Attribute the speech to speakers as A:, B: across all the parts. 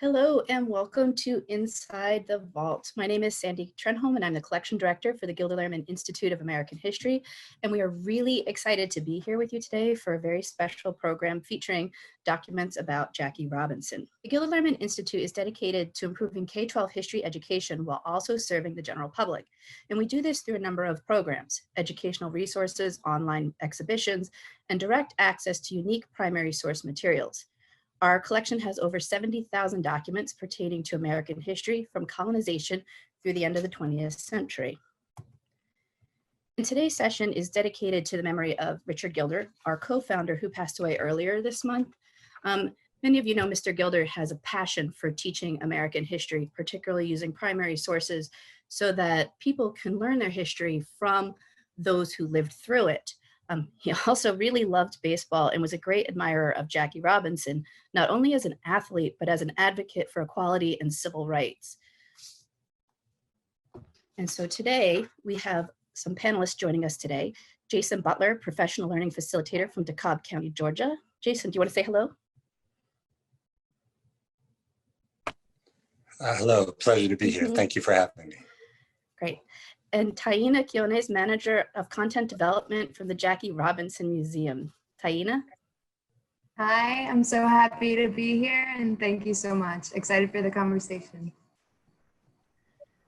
A: Hello and welcome to Inside the Vault. My name is Sandy Trenholm and I'm the collection director for the Gilder Lehrman Institute of American History. And we are really excited to be here with you today for a very special program featuring documents about Jackie Robinson. The Gilder Lehrman Institute is dedicated to improving K-12 history education while also serving the general public. And we do this through a number of programs: educational resources, online exhibitions, and direct access to unique primary source materials. Our collection has over 70,000 documents pertaining to American history from colonization through the end of the 20th century. And today's session is dedicated to the memory of Richard Gilder, our co-founder who passed away earlier this month. Many of you know Mr. Gilder has a passion for teaching American history, particularly using primary sources so that people can learn their history from those who lived through it. He also really loved baseball and was a great admirer of Jackie Robinson, not only as an athlete, but as an advocate for equality and civil rights. And so today we have some panelists joining us today. Jason Butler, professional learning facilitator from DeKalb County, Georgia. Jason, do you want to say hello?
B: Hello, pleasure to be here. Thank you for having me.
A: Great. And Taína Quiñones, Manager of Content Development from the Jackie Robinson Museum. Taína?
C: Hi, I'm so happy to be here and thank you so much. Excited for the conversation.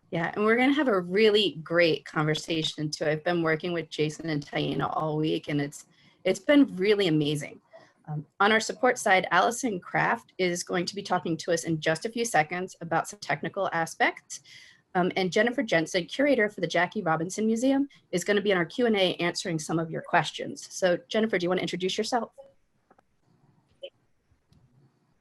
A: Yeah, and we're gonna have a really great conversation too. I've been working with Jason and Taína all week and it's been really amazing. On our support side, Allison Kraft is going to be talking to us in just a few seconds about some technical aspects. And Jennifer Jensen, curator for the Jackie Robinson Museum, is going to be in our Q&A answering some of your questions. So Jennifer, do you want to introduce yourself?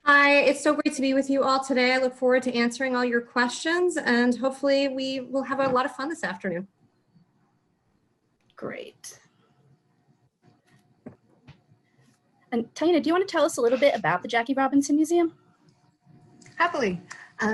D: Hi, it's so great to be with you all today. I look forward to answering all your questions and hopefully we will have a lot of fun this afternoon.
A: Great. And Taína, do you want to tell us a little bit about the Jackie Robinson Museum?
C: Happily.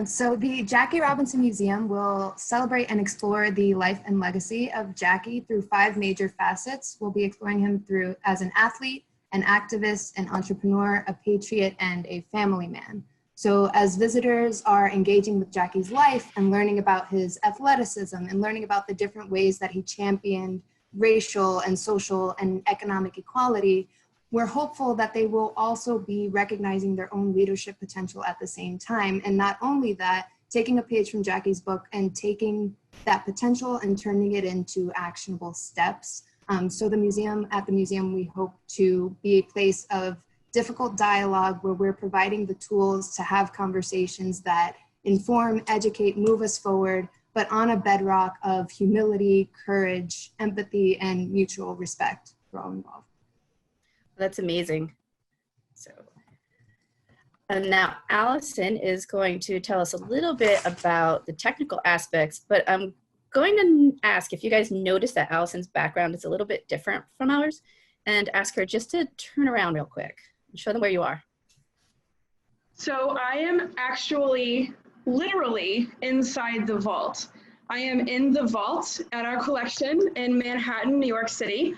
C: So the Jackie Robinson Museum will celebrate and explore the life and legacy of Jackie through 5 major facets. We'll be exploring him through as an athlete, an activist, an entrepreneur, a patriot, and a family man. So as visitors are engaging with Jackie's life and learning about his athleticism and learning about the different ways that he championed racial and social and economic equality, we're hopeful that they will also be recognizing their own leadership potential at the same time. And not only that, taking a page from Jackie's book and taking that potential and turning it into actionable steps. So at the museum, we hope to be a place of difficult dialogue where we're providing the tools to have conversations that inform, educate, move us forward, but on a bedrock of humility, courage, empathy, and mutual respect for all involved.
A: That's amazing. So, and now Allison is going to tell us a little bit about the technical aspects, but I'm going to ask if you guys notice that Allison's background is a little bit different from ours, and ask her just to turn around real quick and show them where you are.
E: So I am actually literally inside the vault. I am in the vault at our collection in Manhattan, New York City,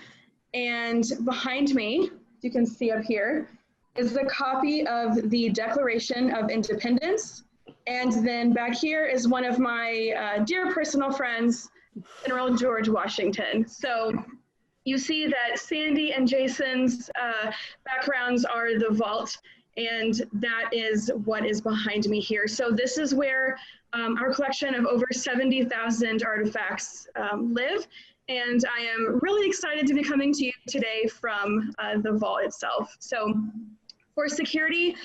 E: and behind me, you can see up here, is the copy of the Declaration of Independence. And then back here is one of my dear personal friends, General George Washington. So you see that Sandy and Jason's backgrounds are the vault, and that is what is behind me here. So this is where our collection of over 70,000 artifacts live. And I am really excited to be coming to you today from the vault itself. So for security,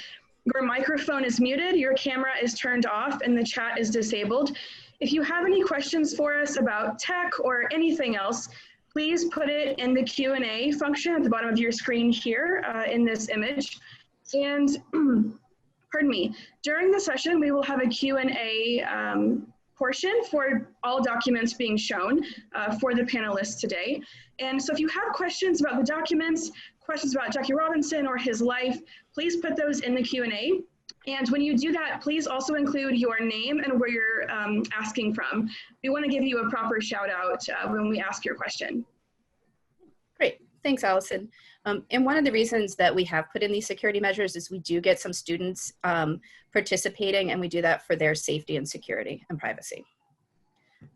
E: your microphone is muted, your camera is turned off, and the chat is disabled. If you have any questions for us about tech or anything else, please put it in the Q&A function at the bottom of your screen here in this image. And pardon me, during the session, we will have a Q&A portion for all documents being shown for the panelists today. And so if you have questions about the documents, questions about Jackie Robinson or his life, please put those in the Q&A. And when you do that, please also include your name and where you're asking from. We want to give you a proper shout out when we ask your question.
A: Great, Thanks, Allison. And one of the reasons that we have put in these security measures is we do get some students participating, and we do that for their safety and security and privacy.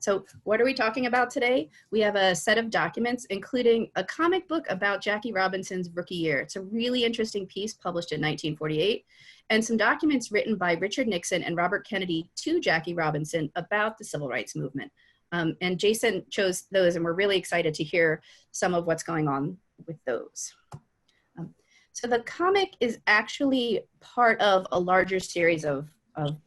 A: So what are we talking about today? We have a set of documents, including a comic book about Jackie Robinson's rookie year. It's a really interesting piece published in 1948, and some documents written by Richard Nixon and Robert Kennedy to Jackie Robinson about the civil rights movement. And Jason chose those, and we're really excited to hear some of what's going on with those. So the comic is actually part of a larger series of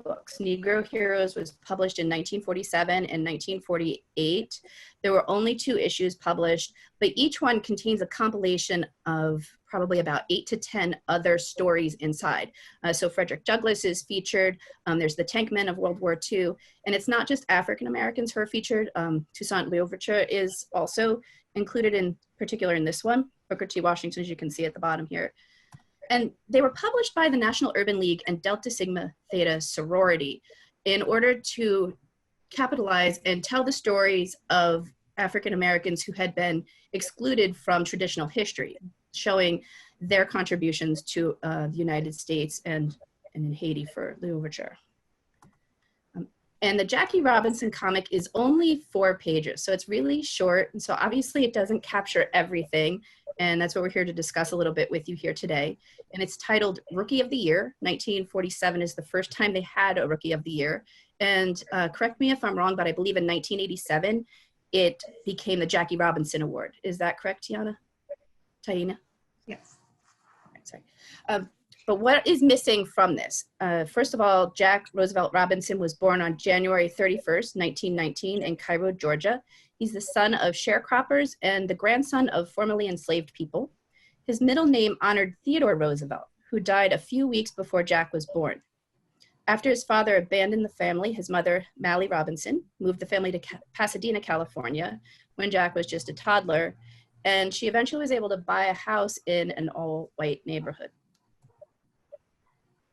A: books. Negro Heroes was published in 1947 and 1948. There were only 2 issues published, but each one contains a compilation of probably about 8 to 10 other stories inside. So Frederick Douglass is featured. There's the tank men of World War II. And it's not just African Americans who are featured. Toussaint Louverture is also included, in particular in this one. Booker T. Washington, as you can see at the bottom here. And they were published by the National Urban League and Delta Sigma Theta sorority in order to capitalize and tell the stories of African Americans who had been excluded from traditional history, showing their contributions to the United States and in Haiti for Louverture. And the Jackie Robinson comic is only 4 pages, so it's really short. And so obviously it doesn't capture everything. And that's what we're here to discuss a little bit with you here today. And it's titled Rookie of the Year. 1947 is the first time they had a Rookie of the Year. And correct me if I'm wrong, but I believe in 1987, it became the Jackie Robinson Award. Is that correct, Taína?
C: Yes.
A: Sorry. But what is missing from this? First of all, Jack Roosevelt Robinson was born on January 31st, 1919 in Cairo, Georgia. He's the son of sharecroppers and the grandson of formerly enslaved people. His middle name honored Theodore Roosevelt, who died a few weeks before Jack was born. After his father abandoned the family, his mother, Mallie Robinson, moved the family to Pasadena, California, when Jack was just a toddler, and she eventually was able to buy a house in an all-white neighborhood.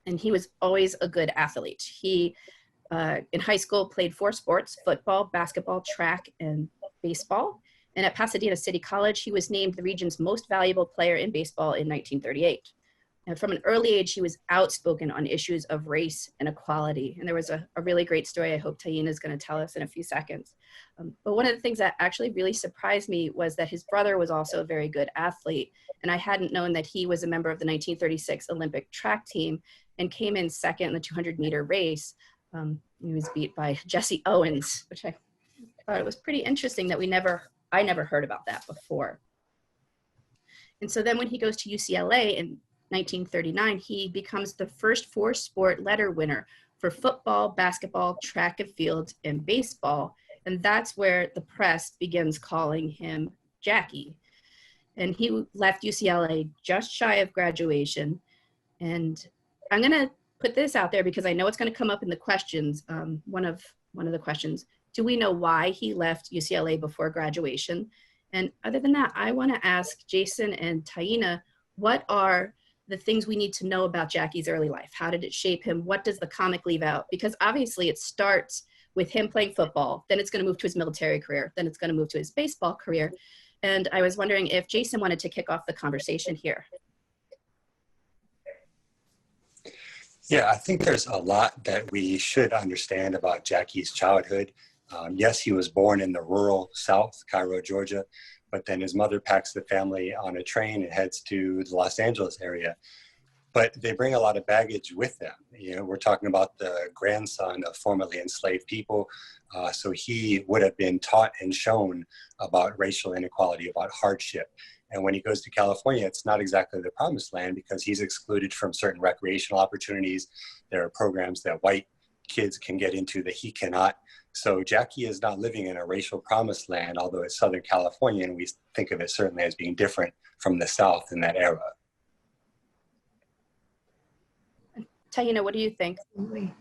A: And he was always a good athlete. He, in high school, played 4 sports: football, basketball, track, and baseball. And at Pasadena City College, he was named the region's most valuable player in baseball in 1938. And from an early age, he was outspoken on issues of race and equality. And there was a really great story I hope Taína is going to tell us in a few seconds. But one of the things that actually really surprised me was that his brother was also a very good athlete. And I hadn't known that he was a member of the 1936 Olympic track team and came in second in the 200-meter race. He was beat by Jesse Owens, which I thought it was pretty interesting that I never heard about that before. And so then when he goes to UCLA in 1939, he becomes the first 4-sport letter winner for football, basketball, track and field, and baseball. And that's where the press begins calling him Jackie. And he left UCLA just shy of graduation. And I'm going to put this out there because I know it's going to come up in the questions. One of the questions, do we know why he left UCLA before graduation? And other than that, I want to ask Jason and Taína, what are the things we need to know about Jackie's early life? How did it shape him? What does the comic leave out? Because obviously it starts with him playing football, then it's going to move to his military career, then it's going to move to his baseball career. And I was wondering if Jason wanted to kick off the conversation here.
B: Yeah, I think there's a lot that we should understand about Jackie's childhood. Yes, he was born in the rural South, Cairo, Georgia, but then his mother packs the family on a train and heads to the Los Angeles area. But they bring a lot of baggage with them. You know, we're talking about the grandson of formerly enslaved people. So he would have been taught and shown about racial inequality, about hardship. And when he goes to California, it's not exactly the promised land because he's excluded from certain recreational opportunities. There are programs that white kids can get into that he cannot. So Jackie is not living in a racial promised land, although it's Southern California, and we think of it certainly as being different from the South in that era.
A: Taína, what do you think?
C: Absolutely.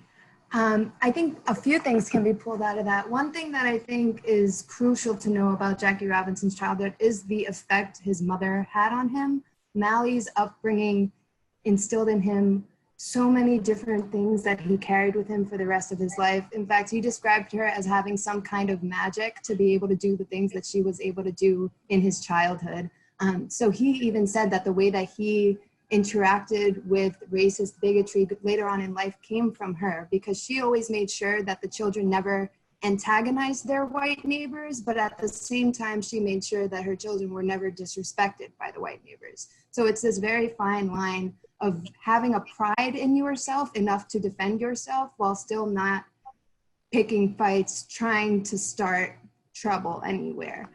C: I think a few things can be pulled out of that. One thing that I think is crucial to know about Jackie Robinson's childhood is the effect his mother had on him. Mallie's upbringing instilled in him so many different things that he carried with him for the rest of his life. In fact, he described her as having some kind of magic to be able to do the things that she was able to do in his childhood. So he even said that the way that he interacted with racist bigotry later on in life came from her, because she always made sure that the children never antagonized their white neighbors, but at the same time, she made sure that her children were never disrespected by the white neighbors. So it's this very fine line of having a pride in yourself enough to defend yourself while still not picking fights, trying to start trouble anywhere.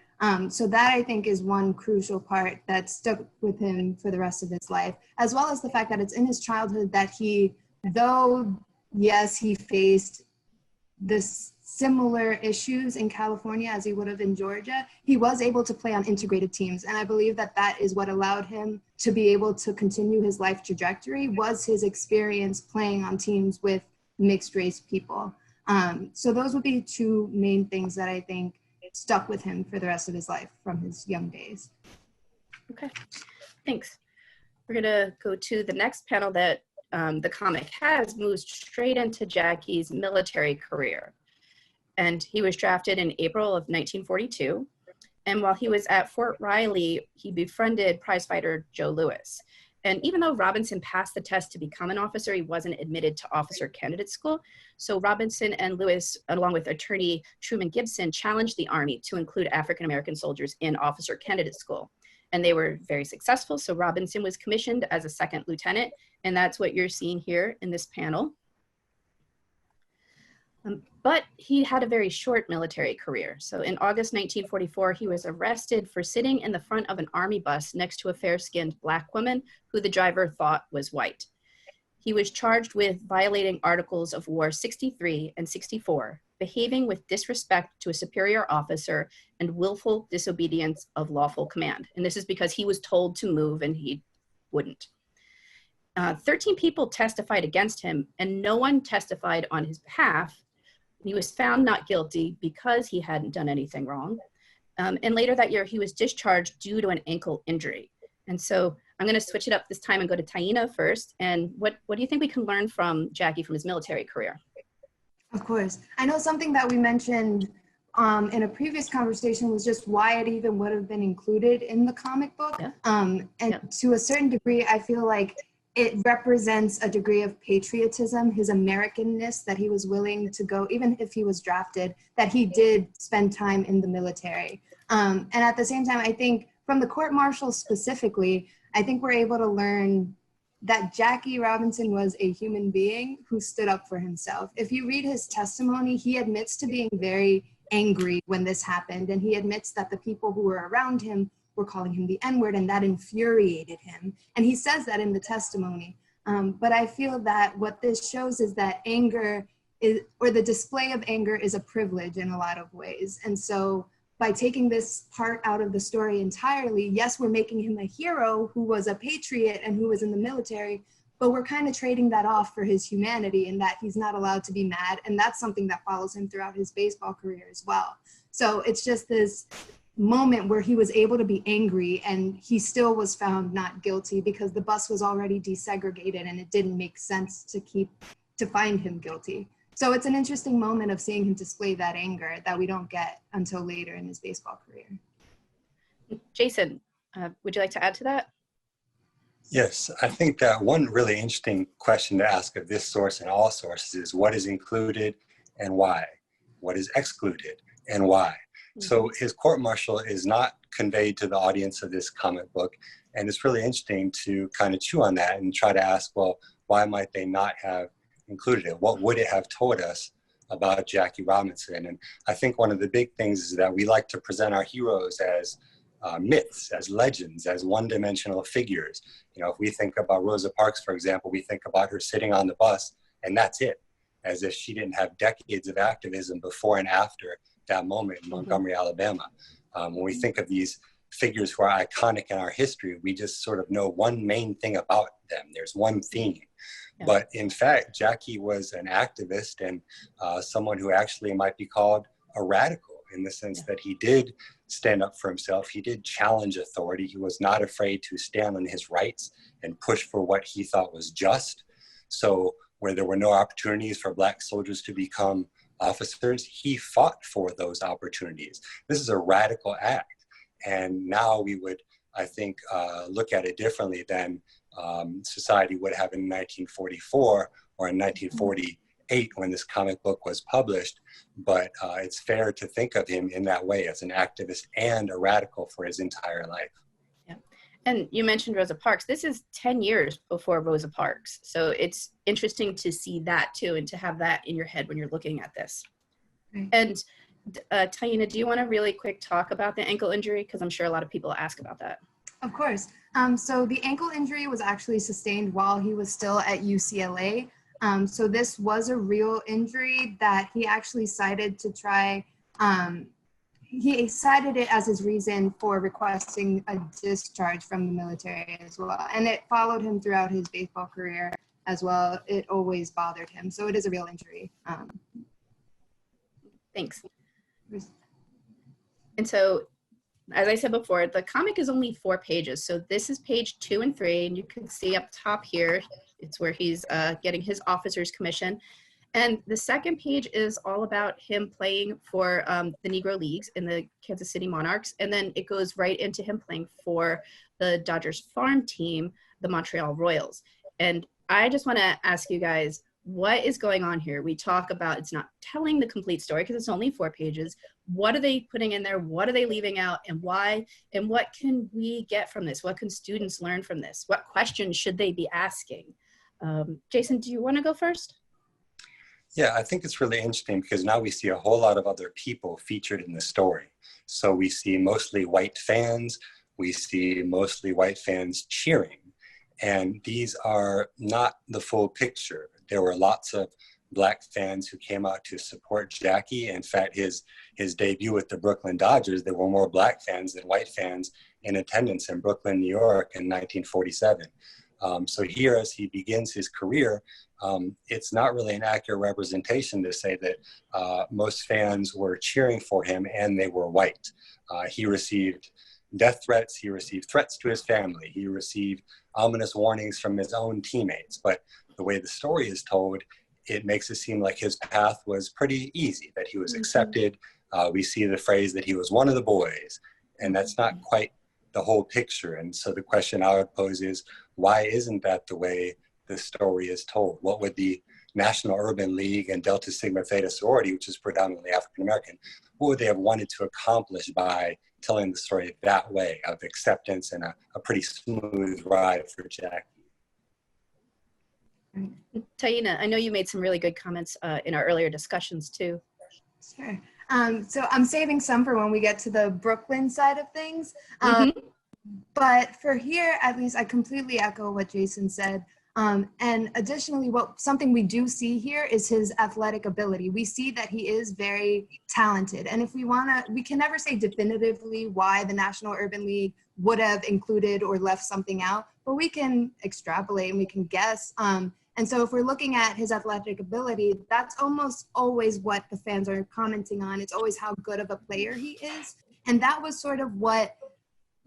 C: So that, I think, is one crucial part that stuck with him for the rest of his life, as well as the fact that it's in his childhood that he, though, yes, he faced this similar issues in California as he would have in Georgia, he was able to play on integrated teams. And I believe that that is what allowed him to be able to continue his life trajectory, was his experience playing on teams with mixed race people. So those would be two main things that I think stuck with him for the rest of his life from his young days.
A: Okay, thanks. We're gonna go to the next panel that the comic has moved straight into Jackie's military career. And he was drafted in April of 1942. And while he was at Fort Riley, he befriended prizefighter Joe Louis. And even though Robinson passed the test to become an officer, he wasn't admitted to officer candidate school. So Robinson and Lewis, along with attorney Truman Gibson, challenged the Army to include African-American soldiers in officer candidate school. And they were very successful. So Robinson was commissioned as a second lieutenant. And that's what you're seeing here in this panel. But he had a very short military career. So in August 1944, he was arrested for sitting in the front of an Army bus next to a fair-skinned Black woman who the driver thought was white. He was charged with violating Articles of War 63 and 64, behaving with disrespect to a superior officer, and willful disobedience of lawful command. And this is because he was told to move and he wouldn't. 13 people testified against him, and no one testified on his behalf. He was found not guilty because he hadn't done anything wrong. And later that year, he was discharged due to an ankle injury. And so I'm going to switch it up this time and go to Taína first. And what do you think we can learn from Jackie from his military career?
C: Of course. I know something that we mentioned in a previous conversation was just why it even would have been included in the comic book. Yeah. To a certain degree, I feel like it represents a degree of patriotism, his Americanness, that he was willing to go, even if he was drafted, that he did spend time in the military. And at the same time, I think from the court-martial specifically, I think we're able to learn that Jackie Robinson was a human being who stood up for himself. If you read his testimony, he admits to being very angry when this happened, and he admits that the people who were around him were calling him the N-word, and that infuriated him. And he says that in the testimony. But I feel that what this shows is that anger is, or the display of anger is a privilege in a lot of ways. And so by taking this part out of the story entirely, yes, we're making him a hero who was a patriot and who was in the military, but we're kind of trading that off for his humanity, and that he's not allowed to be mad. And that's something that follows him throughout his baseball career as well. So it's just this moment where he was able to be angry and he still was found not guilty because the bus was already desegregated and it didn't make sense to find him guilty. So it's an interesting moment of seeing him display that anger that we don't get until later in his baseball career.
A: Jason, would you like to add to that?
B: Yes, I think that one really interesting question to ask of this source and all sources is what is included and why? What is excluded and why? So his court-martial is not conveyed to the audience of this comic book. And it's really interesting to kind of chew on that and try to ask, well, why might they not have included it? What would it have told us about Jackie Robinson? And I think one of the big things is that we like to present our heroes as myths, as legends, as one-dimensional figures. You know, if we think about Rosa Parks, for example, we think about her sitting on the bus and that's it, as if she didn't have decades of activism before and after that moment in Montgomery, Alabama. When we think of these figures who are iconic in our history, we just sort of know one main thing about them. There's one theme. Yeah. But in fact, Jackie was an activist and someone who actually might be called a radical in the sense that he did stand up for himself. He did challenge authority. He was not afraid to stand on his rights and push for what he thought was just. So where there were no opportunities for Black soldiers to become officers, he fought for those opportunities. This is a radical act. And now we would I think, look at it differently than society would have in 1944 or in 1948 when this comic book was published. But it's fair to think of him in that way, as an activist and a radical for his entire life.
A: Yeah. And you mentioned Rosa Parks. This is 10 years before Rosa Parks. So it's interesting to see that too, and to have that in your head when you're looking at this.
C: Right.
A: And Taína, do you want to really quick talk about the ankle injury? Because I'm sure a lot of people ask about that.
C: Of course. So the ankle injury was actually sustained while he was still at UCLA. So this was a real injury that he actually cited to try, he cited it as his reason for requesting a discharge from the military as well. And it followed him throughout his baseball career as well. It always bothered him. So it is a real injury.
A: Thanks. And so, as I said before, the comic is only 4 pages. So this is page 2 and 3, and you can see up top here, it's where he's getting his officer's commission. And the second page is all about him playing for the Negro Leagues in the Kansas City Monarchs. And then it goes right into him playing for the Dodgers farm team, the Montreal Royals. And I just want to ask you guys, what is going on here? We talk about it's not telling the complete story because it's only 4 pages. What are they putting in there? What are they leaving out, and why? And what can we get from this? What can students learn from this? What questions should they be asking? Jason, do you want to go first?
B: Yeah, I think it's really interesting because now we see a whole lot of other people featured in the story. So we see mostly white fans. We see mostly white fans cheering. And these are not the full picture. There were lots of Black fans who came out to support Jackie. In fact, his debut with the Brooklyn Dodgers, there were more Black fans than white fans in attendance in Brooklyn, New York in 1947. So here, as he begins his career, it's not really an accurate representation to say that most fans were cheering for him and they were white. He received death threats, he received threats to his family, he received ominous warnings from his own teammates. But the way the story is told, it makes it seem like his path was pretty easy, that he was accepted. We see the phrase that he was one of the boys, and that's not quite the whole picture. And so the question I would pose is, why isn't that the way the story is told? What would the National Urban League and Delta Sigma Theta sorority, which is predominantly African-American, what would they have wanted to accomplish by telling the story that way, of acceptance and a pretty smooth ride for Jackie?
A: Taína, I know you made some really good comments in our earlier discussions too.
C: Sure. So I'm saving some for when we get to the Brooklyn side of things. But for here, at least, I completely echo what Jason said. And additionally, something we do see here is his athletic ability. We see that he is very talented. And if we can never say definitively why the National Urban League would have included or left something out, but we can extrapolate and we can guess. And so if we're looking at his athletic ability, that's almost always what the fans are commenting on. It's always how good of a player he is. And that was sort of what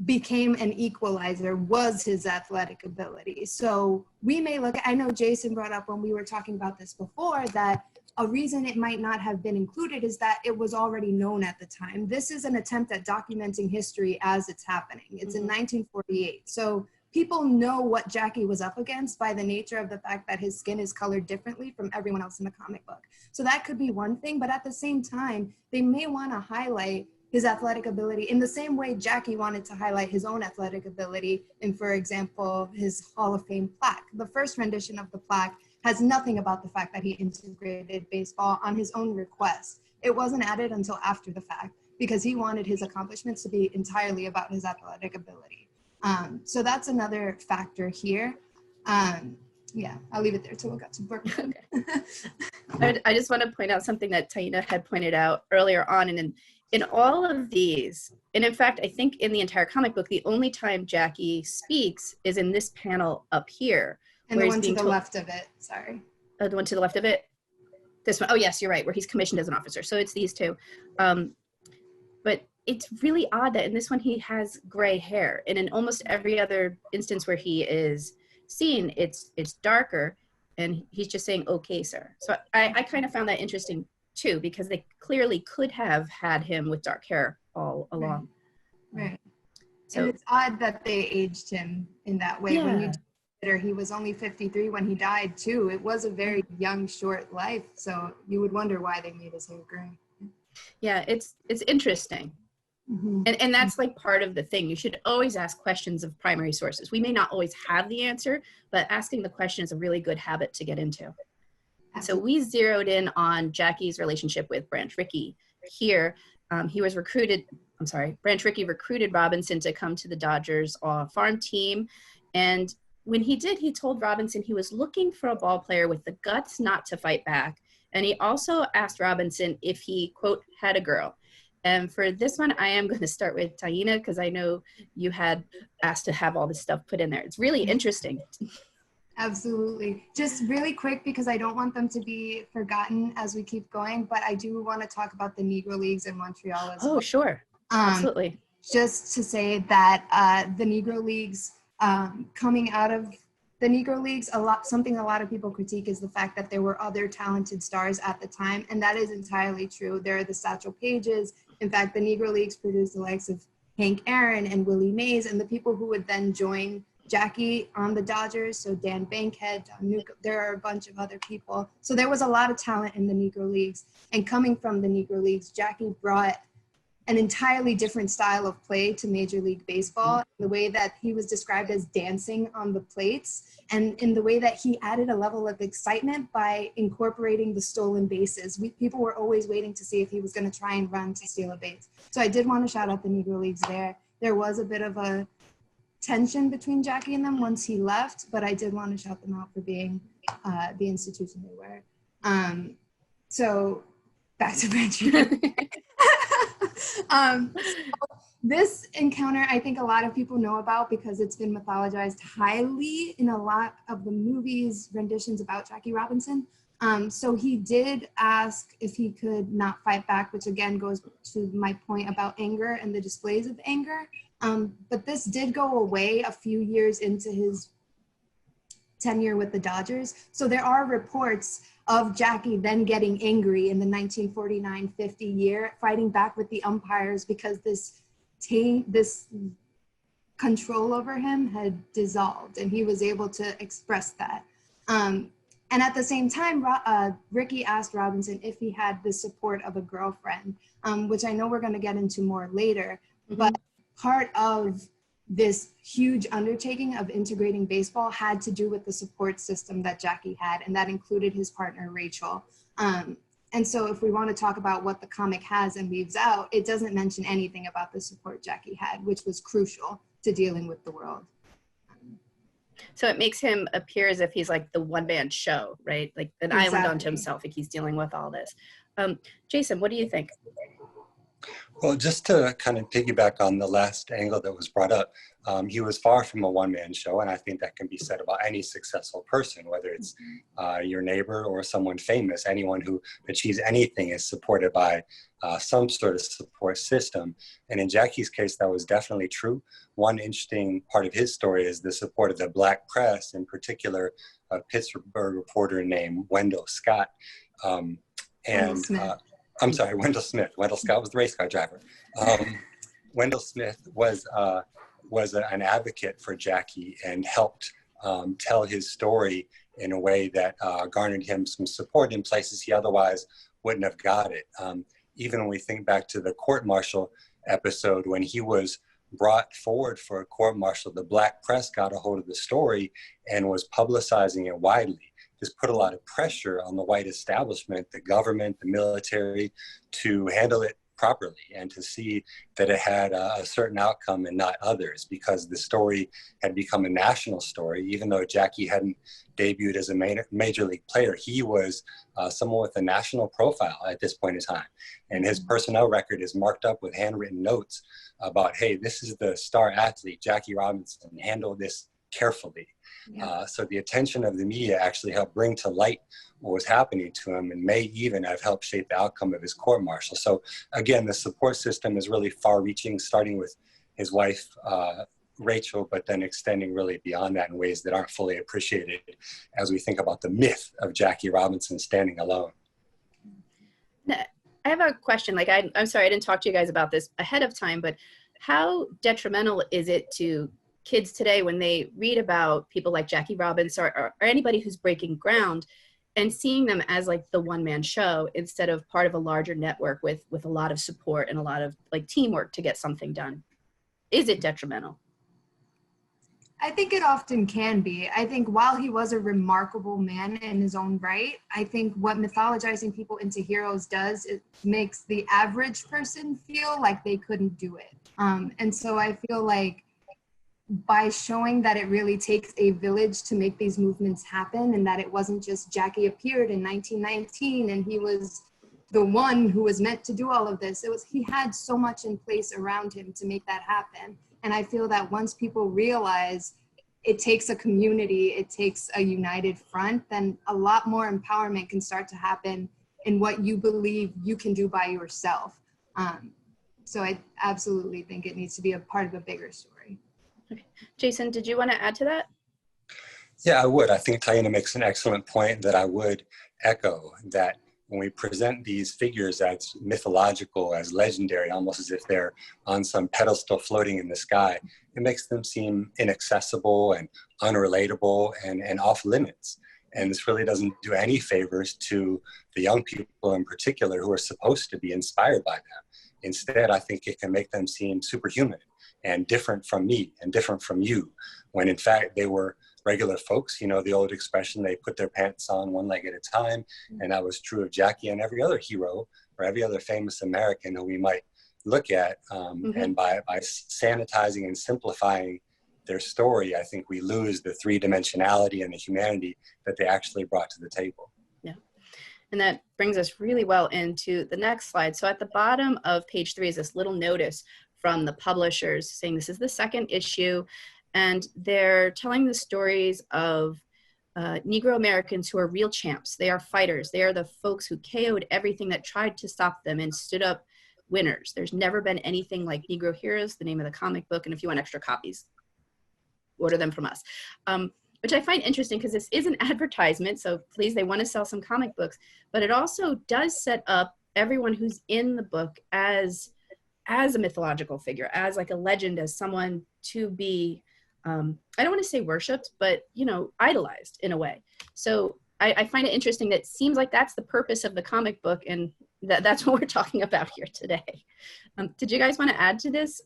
C: became an equalizer, was his athletic ability. So we may look at, I know Jason brought up when we were talking about this before, that a reason it might not have been included is that it was already known at the time. This is an attempt at documenting history as it's happening. It's in 1948. So people know what Jackie was up against by the nature of the fact that his skin is colored differently from everyone else in the comic book. So that could be one thing, but at the same time, they may want to highlight his athletic ability in the same way Jackie wanted to highlight his own athletic ability in, for example, his Hall of Fame plaque. The first rendition of the plaque has nothing about the fact that he integrated baseball on his own request. It wasn't added until after the fact because he wanted his accomplishments to be entirely about his athletic ability. So that's another factor here. Yeah, I'll leave it there till we'll get to Brooklyn.
A: Okay. I just want to point out something that Taína had pointed out earlier on, and in all of these, and in fact, I think in the entire comic book, the only time Jackie speaks is in this panel up here.
C: And the one to the left of it, sorry.
A: Oh, the one to the left of it? This one, oh yes, you're right, where he's commissioned as an officer. So it's these two. But it's really odd that in this one he has gray hair, and in almost every other instance where he is seen, it's darker, and he's just saying, okay, sir. So I kind of found that interesting too, because they clearly could have had him with dark hair all along.
C: Right.
A: So
C: and it's odd that they aged him in that way. When you
A: yeah.
C: consider he was only 53 when he died too. It was a very young, short life. So you would wonder why they made his hair gray.
A: Yeah, it's interesting. And that's like part of the thing. You should always ask questions of primary sources. We may not always have the answer, but asking the question is a really good habit to get into. So we zeroed in on Jackie's relationship with Branch Rickey here. He was recruited, Branch Rickey recruited Robinson to come to the Dodgers farm team. And when he did, he told Robinson he was looking for a ball player with the guts not to fight back. And he also asked Robinson if he, quote, had a girl. And for this one, I am going to start with Taína, because I know you had asked to have all this stuff put in there. It's really interesting.
C: Absolutely. Just really quick, because I don't want them to be forgotten as we keep going, but I do want to talk about the Negro Leagues in Montreal as well.
A: Oh, sure. Absolutely.
C: Just to say that the Negro Leagues, coming out of the Negro Leagues, something a lot of people critique is the fact that there were other talented stars at the time, and that is entirely true. There are the Satchel Pages. In fact, the Negro Leagues produced the likes of Hank Aaron and Willie Mays, and the people who would then join Jackie on the Dodgers, so Dan Bankhead, Don Newcomb, there are a bunch of other people. So there was a lot of talent in the Negro Leagues, and coming from the Negro Leagues, Jackie brought an entirely different style of play to Major League Baseball, the way that he was described as dancing on the plates, and in the way that he added a level of excitement by incorporating the stolen bases. People were always waiting to see if he was going to try and run to steal a base. So I did want to shout out the Negro Leagues there. There was a bit of a tension between Jackie and them once he left, but I did want to shout them out for being the institution they were. So back to Branch. This encounter, I think a lot of people know about because it's been mythologized highly in a lot of the movies, renditions about Jackie Robinson. So he did ask if he could not fight back, which again goes to my point about anger and the displays of anger. But this did go away a few years into his tenure with the Dodgers. So there are reports of Jackie then getting angry in the 1949-50 year, fighting back with the umpires because this control over him had dissolved, and he was able to express that. And at the same time, Rickey asked Robinson if he had the support of a girlfriend, which I know we're going to get into more later, but part of this huge undertaking of integrating baseball had to do with the support system that Jackie had, and that included his partner, Rachel. And so if we want to talk about what the comic has and leaves out, it doesn't mention anything about the support Jackie had, which was crucial to dealing with the world.
A: So it makes him appear as if he's like the one-man show, right? Like an island unto himself, like he's dealing with all this. Jason, what do you think?
B: Well, just to kind of piggyback on the last angle that was brought up, he was far from a one-man show, and I think that can be said about any successful person, whether it's your neighbor or someone famous. Anyone who achieves anything is supported by some sort of support system. And in Jackie's case, that was definitely true. One interesting part of his story is the support of the Black press, in particular, a Pittsburgh reporter named Wendell Scott. Wendell Smith. Wendell Scott was the race car driver. Wendell Smith was an advocate for Jackie and helped tell his story in a way that garnered him some support in places he otherwise wouldn't have got it. Even when we think back to the court-martial episode, when he was brought forward for a court-martial, the Black press got a hold of the story and was publicizing it widely. This put a lot of pressure on the white establishment, the government, the military, to handle it properly and to see that it had a certain outcome and not others, because the story had become a national story. Even though Jackie hadn't debuted as a major league player, he was someone with a national profile at this point in time. And his personnel record is marked up with handwritten notes about, hey, this is the star athlete, Jackie Robinson, handle this carefully. Yeah. So the attention of the media actually helped bring to light what was happening to him and may even have helped shape the outcome of his court-martial. So again, the support system is really far-reaching, starting with his wife, Rachel, but then extending really beyond that in ways that aren't fully appreciated as we think about the myth of Jackie Robinson standing alone.
A: I have a question. Like, I'm sorry, I didn't talk to you guys about this ahead of time, but how detrimental is it to kids today when they read about people like Jackie Robinson or anybody who's breaking ground, and seeing them as like the one-man show instead of part of a larger network with a lot of support and a lot of like teamwork to get something done? Is it detrimental?
C: I think it often can be. I think while he was a remarkable man in his own right, I think what mythologizing people into heroes does, it makes the average person feel like they couldn't do it. And so I feel like by showing that it really takes a village to make these movements happen, and that it wasn't just Jackie appeared in 1919 and he was the one who was meant to do all of this. It was, he had so much in place around him to make that happen. And I feel that once people realize it takes a community, it takes a united front, then a lot more empowerment can start to happen in what you believe you can do by yourself. So I absolutely think it needs to be a part of a bigger story.
A: Okay. Jason, did you want to add to that?
B: Yeah, I would. I think Taína makes an excellent point that I would echo, that when we present these figures as mythological, as legendary, almost as if they're on some pedestal floating in the sky, it makes them seem inaccessible and unrelatable and off limits. And this really doesn't do any favors to the young people in particular who are supposed to be inspired by them. Instead, I think it can make them seem superhuman and different from me and different from you, when in fact they were regular folks. You know, the old expression, they put their pants on one leg at a time. And that was true of Jackie and every other hero or every other famous American who we might look at. And by sanitizing and simplifying their story, I think we lose the three-dimensionality and the humanity that they actually brought to the table.
A: Yeah. And that brings us really well into the next slide. So at the bottom of page 3 is this little notice from the publishers saying this is the second issue, and they're telling the stories of Negro Americans who are real champs. They are fighters. They are the folks who KO'd everything that tried to stop them and stood up winners. There's never been anything like Negro Heroes, the name of the comic book, and if you want extra copies, order them from us. Which I find interesting because this is an advertisement, so please, they want to sell some comic books, but it also does set up everyone who's in the book as a mythological figure, as like a legend, as someone to be, I don't want to say worshipped, but, you know, idolized in a way. So I find it interesting that it seems like that's the purpose of the comic book, and that's what we're talking about here today. Did you guys want to add to this?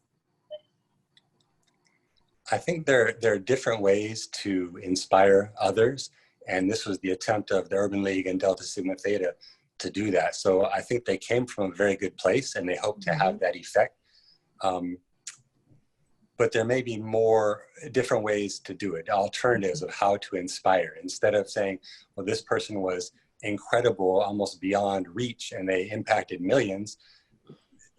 B: I think there are different ways to inspire others, and this was the attempt of the Urban League and Delta Sigma Theta to do that. So I think they came from a very good place, and they hope to have that effect. But there may be more different ways to do it, alternatives of how to inspire. Instead of saying, well, this person was incredible, almost beyond reach, and they impacted millions,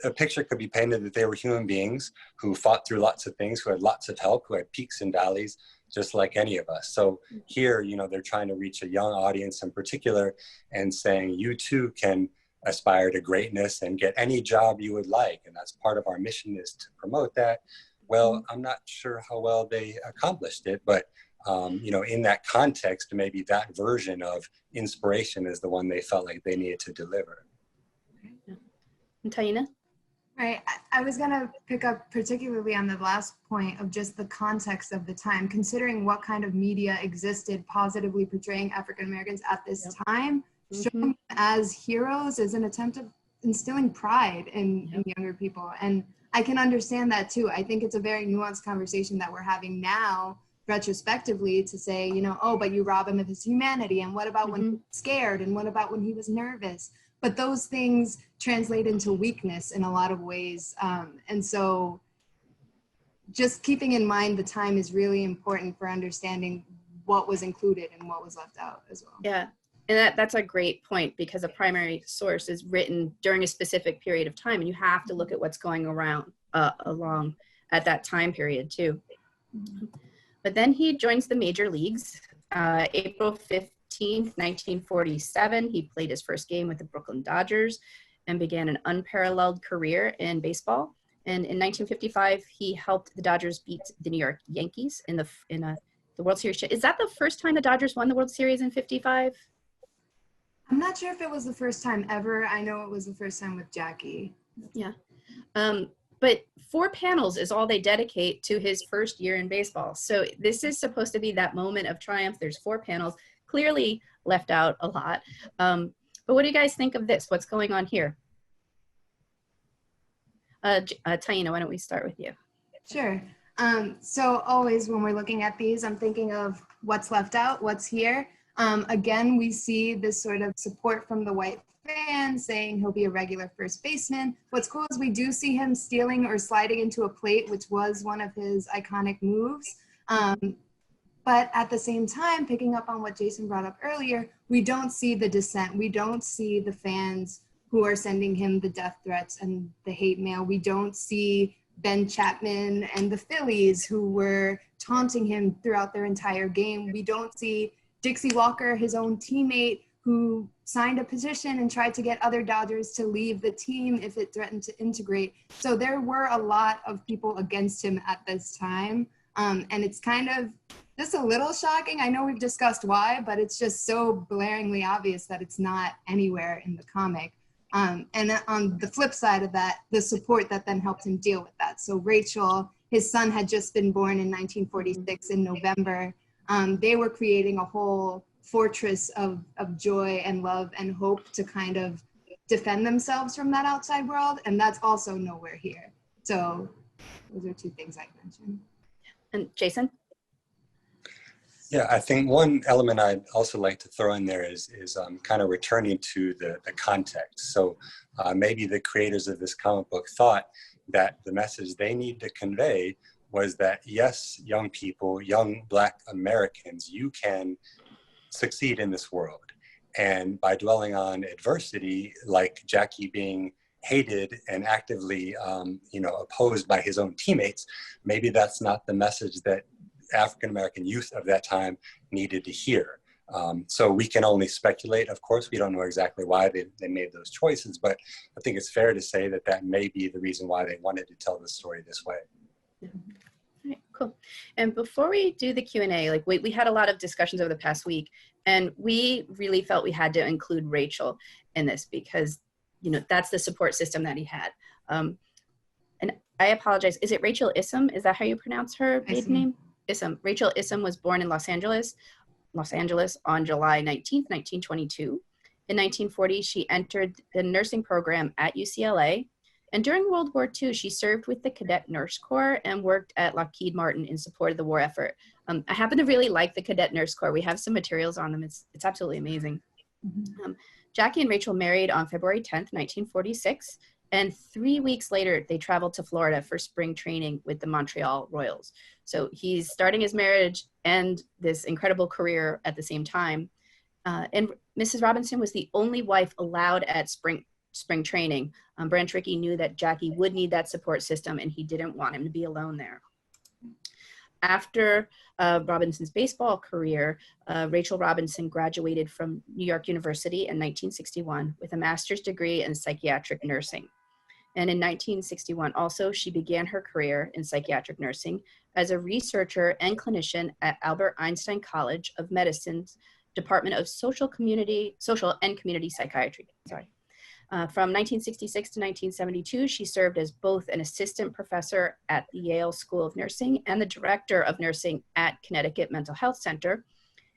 B: a picture could be painted that they were human beings who fought through lots of things, who had lots of help, who had peaks and valleys, just like any of us. So here, you know, they're trying to reach a young audience in particular and saying, you too can aspire to greatness and get any job you would like. And that's part of our mission, is to promote that. Well, I'm not sure how well they accomplished it, but you know, in that context, maybe that version of inspiration is the one they felt like they needed to deliver.
A: And Taína?
C: Right. I was going to pick up particularly on the last point of just the context of the time, considering what kind of media existed positively portraying African Americans at this time. Showing them as heroes is an attempt of instilling pride in younger people. And I can understand that too. I think it's a very nuanced conversation that we're having now, retrospectively, to say, you know, oh, but you rob him of his humanity. And what about when he was scared? And what about when he was nervous? But those things translate into weakness in a lot of ways. And so just keeping in mind the time is really important for understanding what was included and what was left out as well.
A: Yeah, and that's a great point, because a primary source is written during a specific period of time, and you have to look at what's going around along at that time period too. But then he joins the major leagues, April 15th, 1947. He played his first game with the Brooklyn Dodgers and began an unparalleled career in baseball. And in 1955, he helped the Dodgers beat the New York Yankees in the World Series. Is that the first time the Dodgers won the World Series in 55?
C: I'm not sure if it was the first time ever. I know it was the first time with Jackie.
A: Yeah. but 4 panels is all they dedicate to his first year in baseball. So this is supposed to be that moment of triumph. There's 4 panels, clearly left out a lot. But what do you guys think of this? What's going on here? Taína, why don't we start with you?
C: Sure. So always when we're looking at these, I'm thinking of what's left out, what's here. Again, we see this sort of support from the white fans saying he'll be a regular first baseman. What's cool is we do see him stealing or sliding into a plate, which was one of his iconic moves. But at the same time, picking up on what Jason brought up earlier, we don't see the dissent. We don't see the fans who are sending him the death threats and the hate mail. We don't see Ben Chapman and the Phillies who were taunting him throughout their entire game. We don't see Dixie Walker, his own teammate, who signed a petition and tried to get other Dodgers to leave the team if it threatened to integrate. So there were a lot of people against him at this time. And it's kind of just a little shocking. I know we've discussed why, but it's just so blaringly obvious that it's not anywhere in the comic. And on the flip side of that, the support that then helped him deal with that. So Rachel, his son had just been born in 1946 in November. They were creating a whole fortress of joy and love and hope to kind of defend themselves from that outside world. And that's also nowhere here. So those are 2 things I mentioned.
A: And Jason?
B: Yeah, I think one element I'd also like to throw in there is kind of returning to the context. So maybe the creators of this comic book thought that the message they need to convey was that, yes, young people, young Black Americans, you can succeed in this world. And by dwelling on adversity, like Jackie being hated and actively opposed by his own teammates, maybe that's not the message that African-American youth of that time needed to hear. So we can only speculate, of course. We don't know exactly why they made those choices, but I think it's fair to say that that may be the reason why they wanted to tell the story this way.
A: All right, cool. And before we do the Q&A, like we had a lot of discussions over the past week, and we really felt we had to include Rachel in this because, that's the support system that he had. And I apologize. Is it Rachel Issam? Is that how you pronounce her maiden name? Issam. Rachel Issam was born in Los Angeles on July 19th, 1922. In 1940, she entered the nursing program at UCLA. And during World War II, she served with the Cadet Nurse Corps and worked at Lockheed Martin in support of the war effort. I happen to really like the Cadet Nurse Corps. We have some materials on them. It's absolutely amazing. Mm-hmm. Jackie and Rachel married on February 10th, 1946. And 3 weeks later, they traveled to Florida for spring training with the Montreal Royals. So he's starting his marriage and this incredible career at the same time. And Mrs. Robinson was the only wife allowed at spring training. Branch Rickey knew that Jackie would need that support system, and he didn't want him to be alone there. After Robinson's baseball career, Rachel Robinson graduated from New York University in 1961 with a master's degree in psychiatric nursing. And in 1961, also, she began her career in psychiatric nursing as a researcher and clinician at Albert Einstein College of Medicine's Department of Social and Community Psychiatry. From 1966 to 1972, she served as both an assistant professor at the Yale School of Nursing and the director of nursing at Connecticut Mental Health Center.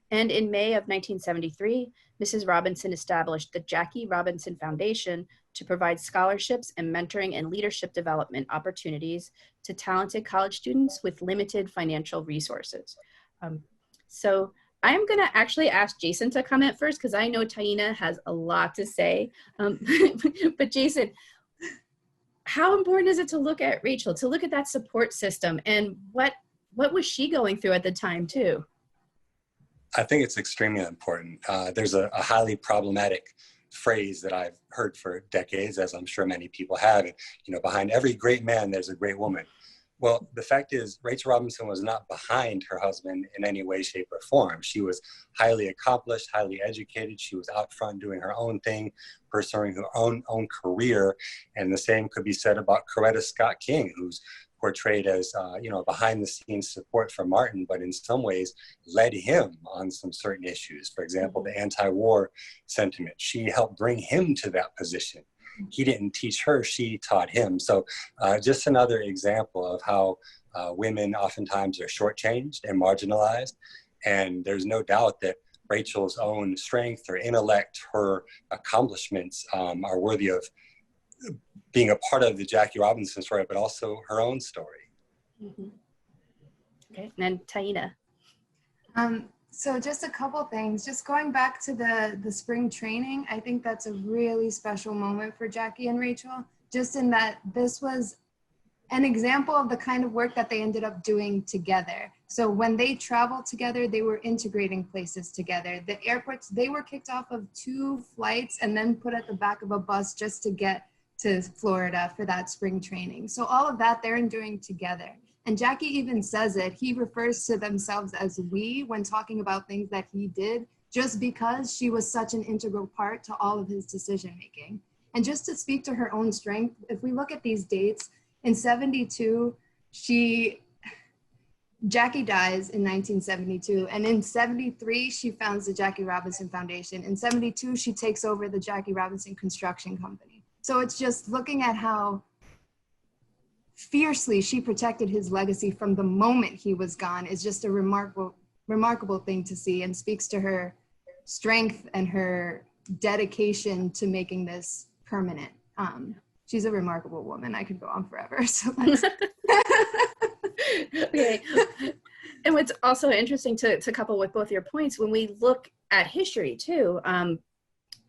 A: And in May of 1973, Mrs. Robinson established the Jackie Robinson Foundation to provide scholarships and mentoring and leadership development opportunities to talented college students with limited financial resources. So I'm gonna actually ask Jason to comment first because I know Taína has a lot to say. But Jason, how important is it to look at Rachel, to look at that support system, and what was she going through at the time too?
B: I think it's extremely important. There's a highly problematic phrase that I've heard for decades, as I'm sure many people have. Behind every great man, there's a great woman. Well, the fact is, Rachel Robinson was not behind her husband in any way, shape, or form. She was highly accomplished, highly educated. She was out front doing her own thing, pursuing her own career. And the same could be said about Coretta Scott King, who's portrayed as, behind-the-scenes support for Martin, but in some ways led him on some certain issues. For example, the anti-war sentiment. She helped bring him to that position. he didn't teach her, she taught him. So just another example of how women oftentimes are shortchanged and marginalized. And there's no doubt that Rachel's own strength, her intellect, her accomplishments are worthy of being a part of the Jackie Robinson story, but also her own story.
A: Mm-hmm. Okay, and Taína.
C: So just a couple things, just going back to the spring training, I think that's a really special moment for Jackie and Rachel, just in that this was an example of the kind of work that they ended up doing together. So when they traveled together, they were integrating places together. The airports, they were kicked off of 2 flights and then put at the back of a bus just to get to Florida for that spring training. So all of that they're doing together. And Jackie even says it, he refers to themselves as we when talking about things that he did, just because she was such an integral part to all of his decision making. And just to speak to her own strength, if we look at these dates, in 72, Jackie dies in 1972, and in 73, she founds the Jackie Robinson Foundation. In 72, she takes over the Jackie Robinson Construction Company. So it's just looking at how fiercely she protected his legacy from the moment he was gone is just a remarkable thing to see, and speaks to her strength and her dedication to making this permanent. She's a remarkable woman. I could go on forever. So that's
A: okay. And what's also interesting to couple with both your points, when we look at history too,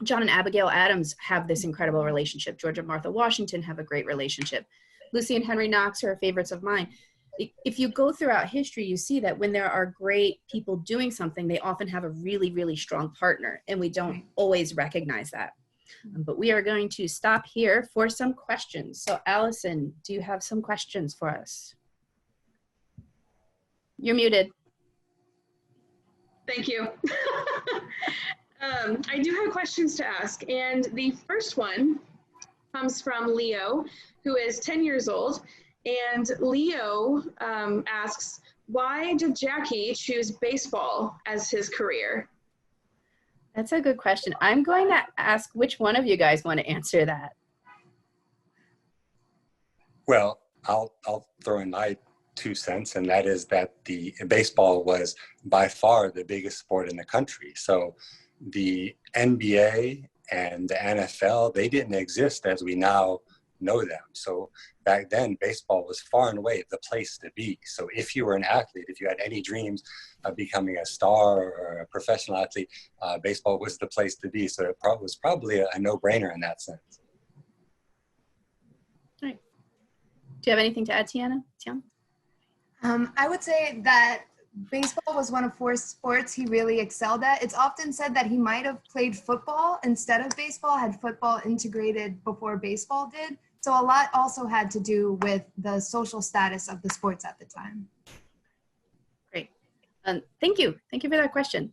A: John and Abigail Adams have this incredible relationship. George and Martha Washington have a great relationship. Lucy and Henry Knox are favorites of mine. If you go throughout history, you see that when there are great people doing something, they often have a really, really strong partner, and we don't always recognize that. But we are going to stop here for some questions. So Allison, do you have some questions for us? You're muted.
E: Thank you. I do have questions to ask, and the first one comes from Leo, who is 10 years old, and Leo asks, why did Jackie choose baseball as his career?
A: That's a good question. I'm going to ask which one of you guys want to answer that.
B: Well, I'll throw in my 2 cents, and that is that the baseball was by far the biggest sport in the country. So the NBA and the NFL, they didn't exist as we now know them. So back then, baseball was far and away the place to be. So if you were an athlete, if you had any dreams of becoming a star or a professional athlete, baseball was the place to be. So it was probably a no-brainer in that sense.
A: All right. Do you have anything to add, Taína?
C: I would say that baseball was one of 4 sports he really excelled at. It's often said that he might have played football instead of baseball, had football integrated before baseball did. So a lot also had to do with the social status of the sports at the time.
A: Great. Thank you. Thank you for that question.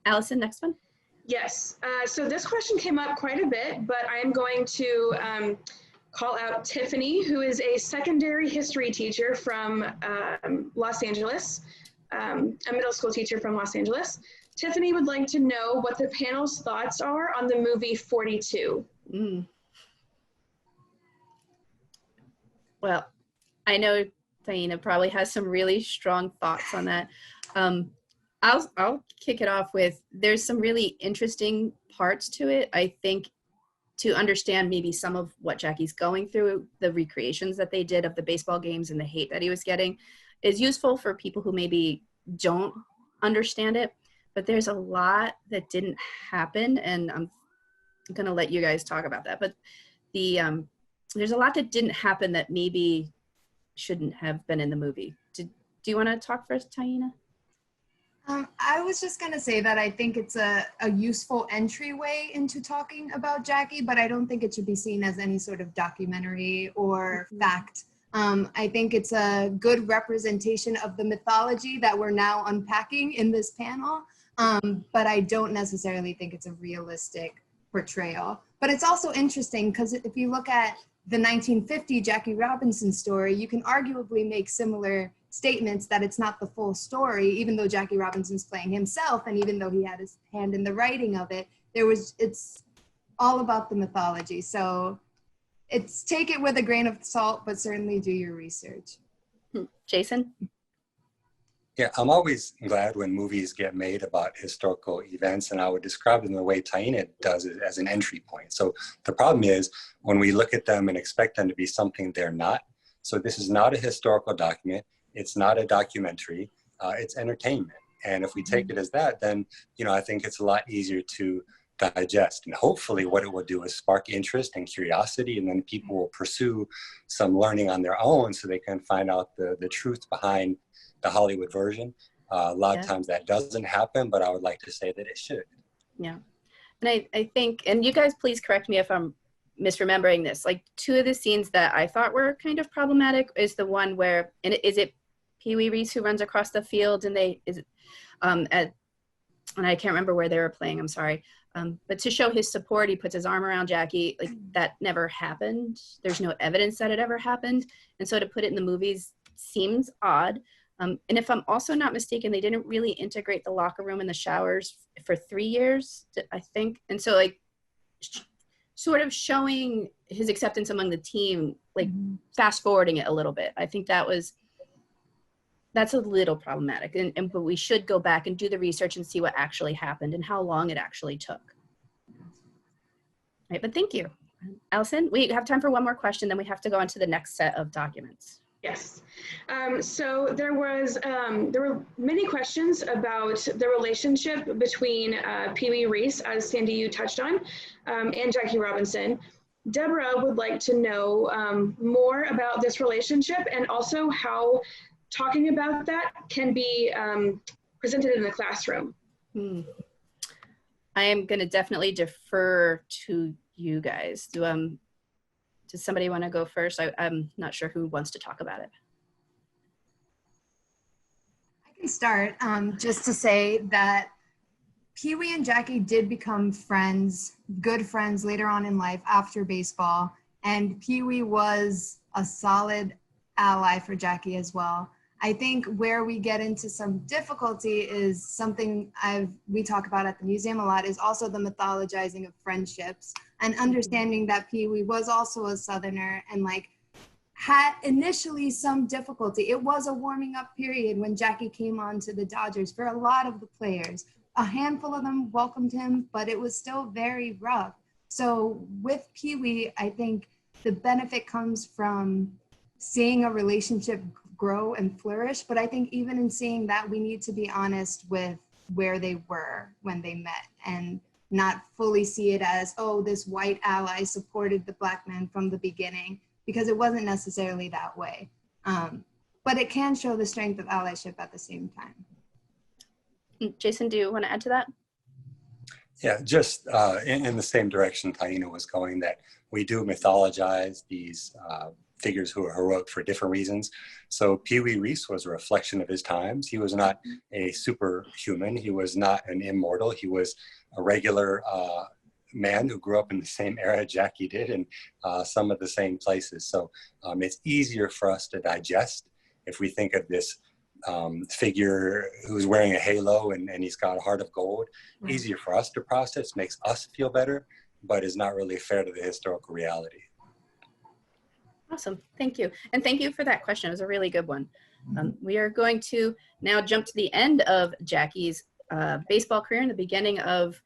A: Allison, next one.
E: Yes. So this question came up quite a bit, but I'm going to call out Tiffany, who is a secondary history teacher from Los Angeles, a middle school teacher from Los Angeles. Tiffany would like to know what the panel's thoughts are on the movie 42.
A: Well, I know Taína probably has some really strong thoughts on that. I'll kick it off with, there's some really interesting parts to it. I think to understand maybe some of what Jackie's going through, the recreations that they did of the baseball games and the hate that he was getting is useful for people who maybe don't understand it. But there's a lot that didn't happen, and I'm going to let you guys talk about that. But there's a lot that didn't happen that maybe shouldn't have been in the movie. Do you want to talk first, Taína?
C: I was just going to say that I think it's a useful entryway into talking about Jackie, but I don't think it should be seen as any sort of documentary or fact. I think it's a good representation of the mythology that we're now unpacking in this panel, but I don't necessarily think it's a realistic portrayal. But it's also interesting because if you look at the 1950 Jackie Robinson story, you can arguably make similar statements that it's not the full story, even though Jackie Robinson's playing himself, and even though he had his hand in the writing of it, all about the mythology. So take it with a grain of salt, but certainly do your research.
A: Jason?
B: Yeah, I'm always glad when movies get made about historical events, and I would describe them the way Taína does it, as an entry point. So the problem is when we look at them and expect them to be something they're not. So this is not a historical document. It's not a documentary. It's entertainment. And if we take it as that, then, you know, I think it's a lot easier to digest. And hopefully what it will do is spark interest and curiosity, and then people will pursue some learning on their own so they can find out the truth behind the Hollywood version. A lot of times that doesn't happen, but I would like to say that it should.
A: Yeah. And I think, and you guys please correct me if I'm misremembering this, like two of the scenes that I thought were kind of problematic is the one where, and is it Pee Wee Reese who runs across the field and and I can't remember where they were playing, I'm sorry. But to show his support, he puts his arm around Jackie. Like, that never happened. There's no evidence that it ever happened. And so to put it in the movies seems odd. And if I'm also not mistaken, they didn't really integrate the locker room and the showers for 3 years, I think. And so, like, sort of showing his acceptance among the team, like fast forwarding it a little bit. I think that's a little problematic. But we should go back and do the research and see what actually happened and how long it actually took. Right, but thank you. Allison, we have time for one more question, then we have to go on to the next set of documents.
E: Yes. So there were many questions about the relationship between Pee Wee Reese, as Sandy, you touched on, and Jackie Robinson. Deborah would like to know more about this relationship and also how talking about that can be presented in the classroom.
A: I am going to definitely defer to you guys. Does somebody want to go first? I'm not sure who wants to talk about it.
C: I can start just to say that Pee Wee and Jackie did become friends, good friends later on in life after baseball. And Pee Wee was a solid ally for Jackie as well. I think where we get into some difficulty is something we talk about at the museum a lot, is also the mythologizing of friendships and understanding that Pee Wee was also a Southerner and like had initially some difficulty. It was a warming up period when Jackie came on to the Dodgers for a lot of the players. A handful of them welcomed him, but it was still very rough. So with Pee Wee, I think the benefit comes from seeing a relationship grow and flourish. But I think even in seeing that, we need to be honest with where they were when they met and not fully see it as, oh, this white ally supported the Black man from the beginning, because it wasn't necessarily that way. But it can show the strength of allyship at the same time.
A: Jason, do you want to add to that?
B: Yeah, just in the same direction Taína was going, that we do mythologize these figures who are heroic for different reasons. So Pee Wee Reese was a reflection of his times. He was not a superhuman. He was not an immortal. He was a regular man who grew up in the same era Jackie did, and some of the same places. So it's easier for us to digest if we think of this figure who's wearing a halo and he's got a heart of gold. Easier for us to process, makes us feel better, but is not really fair to the historical reality.
A: Awesome, thank you. And thank you for that question, it was a really good one. We are going to now jump to the end of Jackie's baseball career and the beginning of,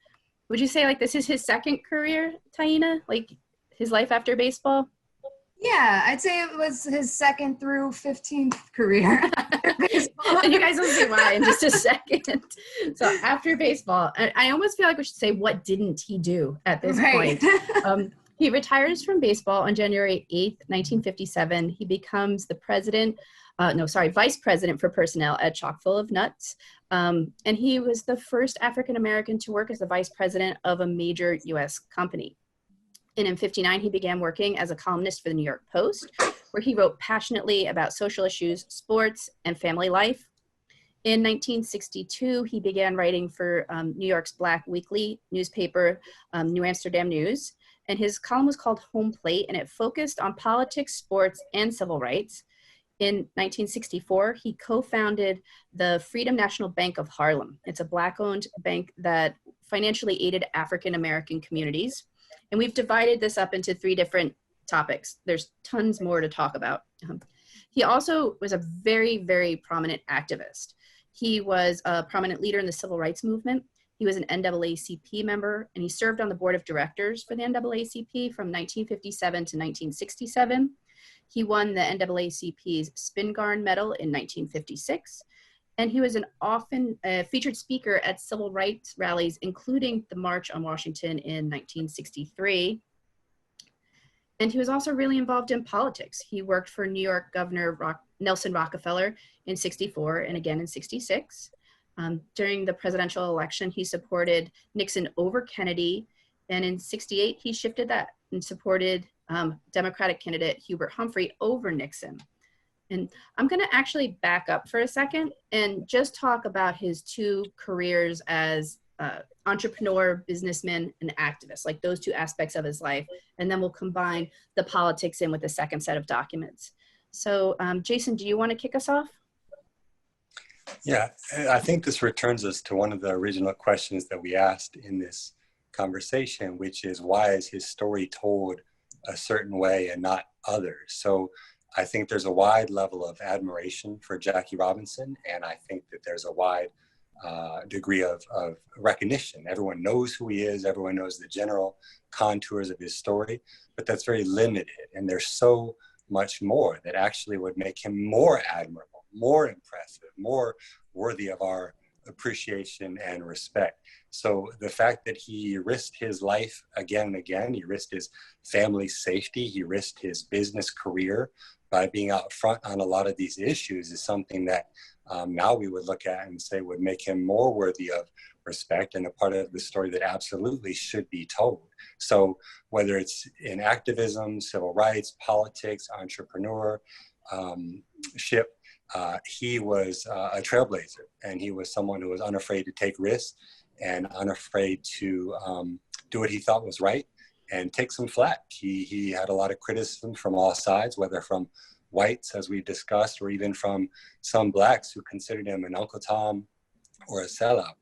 A: would you say like this is his second career, Taína? Like his life after baseball?
C: Yeah, I'd say it was his second through 15th career.
A: And you guys will see why in just a second. So after baseball, I almost feel like we should say, what didn't he do at this point? He retires from baseball on January 8th, 1957. He becomes the vice president for personnel at Chock full of Nuts. And he was the first African-American to work as the vice president of a major US company. And in '59, he began working as a columnist for the New York Post, where he wrote passionately about social issues, sports, and family life. In 1962, he began writing for New York's Black weekly newspaper, New Amsterdam News. And his column was called Home Plate, and it focused on politics, sports, and civil rights. In 1964, he co-founded the Freedom National Bank of Harlem. It's a Black-owned bank that financially aided African-American communities. And we've divided this up into 3 different topics. There's tons more to talk about. He also was a very, very prominent activist. He was a prominent leader in the civil rights movement. He was an NAACP member, and he served on the board of directors for the NAACP from 1957 to 1967. He won the NAACP's Spingarn Medal in 1956, and he was an often featured speaker at civil rights rallies, including the March on Washington in 1963. And he was also really involved in politics. He worked for New York Governor Nelson Rockefeller in 64 and again in 66. During the presidential election, he supported Nixon over Kennedy. And in 68, he shifted that and supported Democratic candidate Hubert Humphrey over Nixon. And I'm gonna actually back up for a second and just talk about his 2 careers as entrepreneur, businessman, and activist, like those 2 aspects of his life. And then we'll combine the politics in with the second set of documents. So Jason, do you want to kick us off?
B: Yeah, I think this returns us to one of the original questions that we asked in this conversation, which is, why is his story told a certain way and not others? So I think there's a wide level of admiration for Jackie Robinson, and I think that there's a wide degree of recognition. Everyone knows who he is, everyone knows the general contours of his story, but that's very limited, and there's so much more that actually would make him more admirable, more impressive, more worthy of our appreciation and respect. So the fact that he risked his life again and again, he risked his family's safety, he risked his business career by being out front on a lot of these issues, is something that now we would look at and say would make him more worthy of respect and a part of the story that absolutely should be told. So whether it's in activism, civil rights, politics, entrepreneurship, he was a trailblazer, and he was someone who was unafraid to take risks and unafraid to do what he thought was right and take some flack. He had a lot of criticism from all sides, whether from whites, as we discussed, or even from some blacks who considered him an Uncle Tom or a sellout.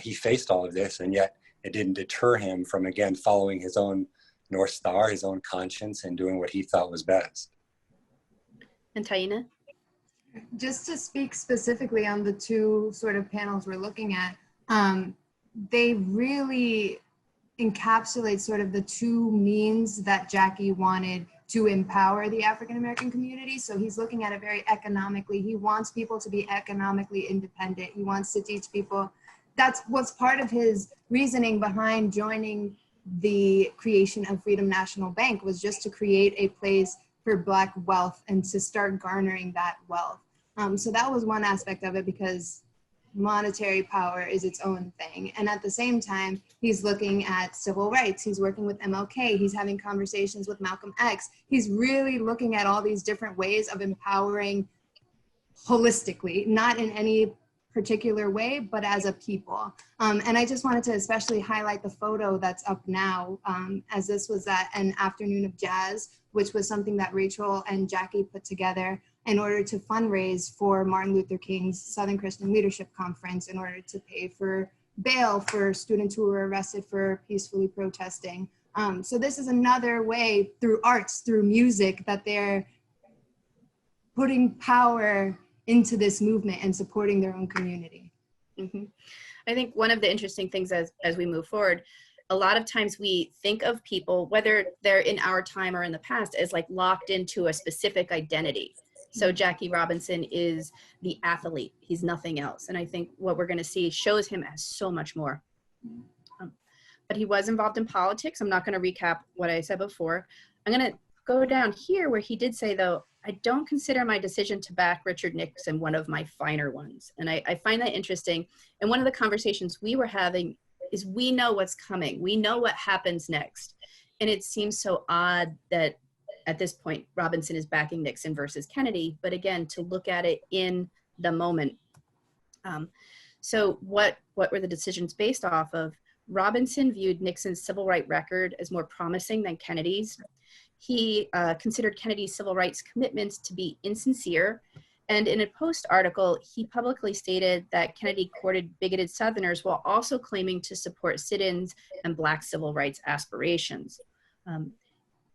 B: He faced all of this, and yet it didn't deter him from, again, following his own North Star, his own conscience, and doing what he thought was best.
A: And Taína?
C: Just to speak specifically on the 2 sort of panels we're looking at, they really encapsulate sort of the 2 means that Jackie wanted to empower the African-American community. So he's looking at it very economically. He wants people to be economically independent. He wants to teach people. That's what's part of his reasoning behind joining the creation of Freedom National Bank, was just to create a place for Black wealth and to start garnering that wealth. So that was one aspect of it, because monetary power is its own thing. And at the same time, he's looking at civil rights. He's working with MLK. He's having conversations with Malcolm X. He's really looking at all these different ways of empowering holistically, not in any particular way, but as a people. And I just wanted to especially highlight the photo that's up now, as this was at an afternoon of jazz, which was something that Rachel and Jackie put together in order to fundraise for Martin Luther King's Southern Christian Leadership Conference, in order to pay for bail for students who were arrested for peacefully protesting. So this is another way, through arts, through music, that they're putting power into this movement and supporting their own community.
A: Mm-hmm. I think one of the interesting things as we move forward, a lot of times we think of people, whether they're in our time or in the past, as like locked into a specific identity. So Jackie Robinson is the athlete. He's nothing else. And I think what we're going to see shows him as so much more. But he was involved in politics. I'm not going to recap what I said before. I'm going to go down here where he did say, though, I don't consider my decision to back Richard Nixon one of my finer ones. And I find that interesting. And one of the conversations we were having is, we know what's coming. We know what happens next. And it seems so odd that at this point, Robinson is backing Nixon versus Kennedy, but again, to look at it in the moment. So what were the decisions based off of? Robinson viewed Nixon's civil rights record as more promising than Kennedy's. He considered Kennedy's civil rights commitments to be insincere, And in a Post article, he publicly stated that Kennedy courted bigoted Southerners while also claiming to support sit-ins and Black civil rights aspirations.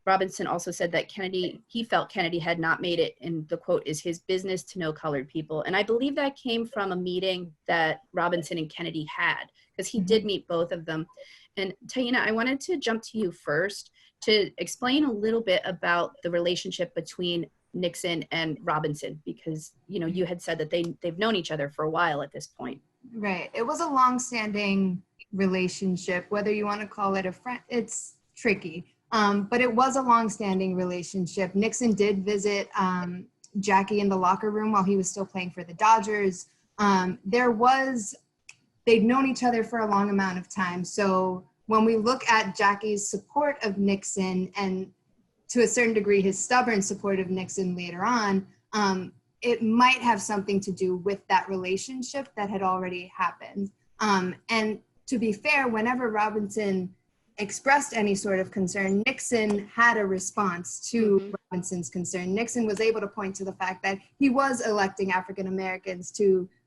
A: Robinson also said that he felt Kennedy had not made it, and the quote is, his business to know colored people. And I believe that came from a meeting that Robinson and Kennedy had, because he did meet both of them. And Taína, I wanted to jump to you first to explain a little bit about the relationship between Nixon and Robinson, because you had said that they've known each other for a while at this point.
C: Right. It was a long-standing relationship, whether you want to call it a friend. It's tricky. But it was a long-standing relationship. Nixon did visit Jackie in the locker room while he was still playing for the Dodgers. They'd known each other for a long amount of time. So when we look at Jackie's support of Nixon, and to a certain degree his stubborn support of Nixon later on, it might have something to do with that relationship that had already happened. And to be fair, whenever Robinson expressed any sort of concern, Nixon had a response to Robinson's concern. Nixon was able to point to the fact that he was electing African Americans